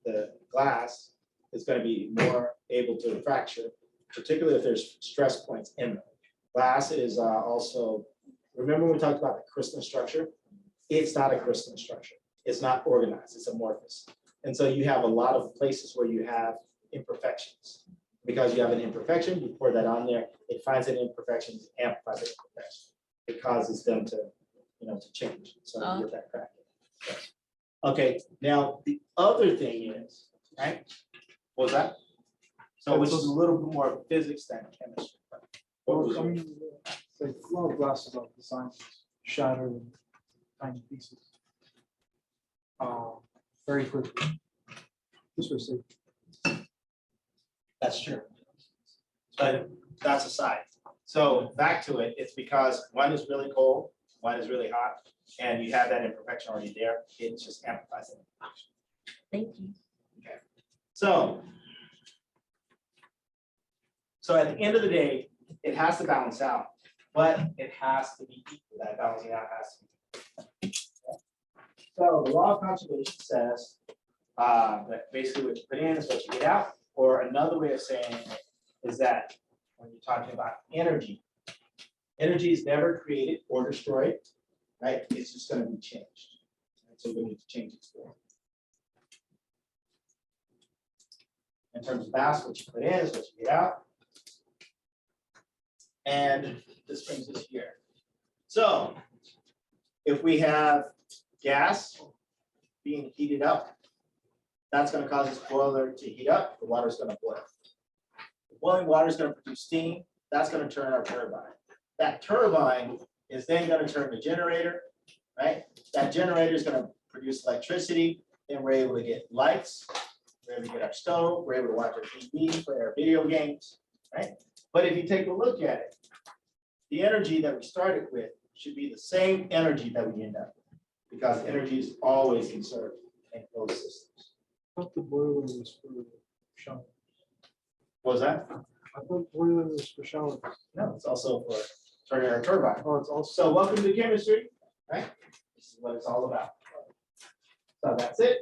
the glass is gonna be more able to fracture, particularly if there's stress points in them. Glass is also, remember when we talked about the crystalline structure? It's not a crystalline structure. It's not organized, it's amorphous. And so you have a lot of places where you have imperfections. Because you have an imperfection, you pour that on there, it finds an imperfection, it amplifies the imperfection. It causes them to, to change, so you get that crack. Yes. Okay, now the other thing is, right? What was that? So which is a little bit more physics than chemistry. What was Well, I it? mean, it's like a lot of glasses are designed to shatter in tiny pieces. Very quickly. Just for safety. That's true. But that's aside. So back to it, it's because one is really cold, one is really hot, and you have that imperfection already there. It just amplifies it. Thank you. Okay. So at the end of the day, it has to balance out, but it has to be equal. That balancing out has to be. So the law of conservation says that basically what you put in is what you get out, or another way of saying it is that when you're talking about energy, energy is never created or destroyed, right? It's just going to be changed. So we need to change its form. In terms of mass, what you put in is what you get out. And this brings us here. So if we have gas being heated up, that's going to cause this boiler to heat up. The water is going to boil. The boiling water is going to produce steam. That's going to turn our turbine. That turbine is then going to turn the generator, right? That generator is going to produce electricity. Then we're able to get lights. We're able to get our stove. We're able to watch our TV, play our video games, right? But if you take a look at it, the energy that we started with should be the same energy that we end up with, because energy is always conserved in closed systems. I thought the boiler was for showers. What was that? I thought boiler was for showers. No, it's also for turning our turbine. Oh, it's also. So welcome to chemistry, right? This is what it's all about. So that's it.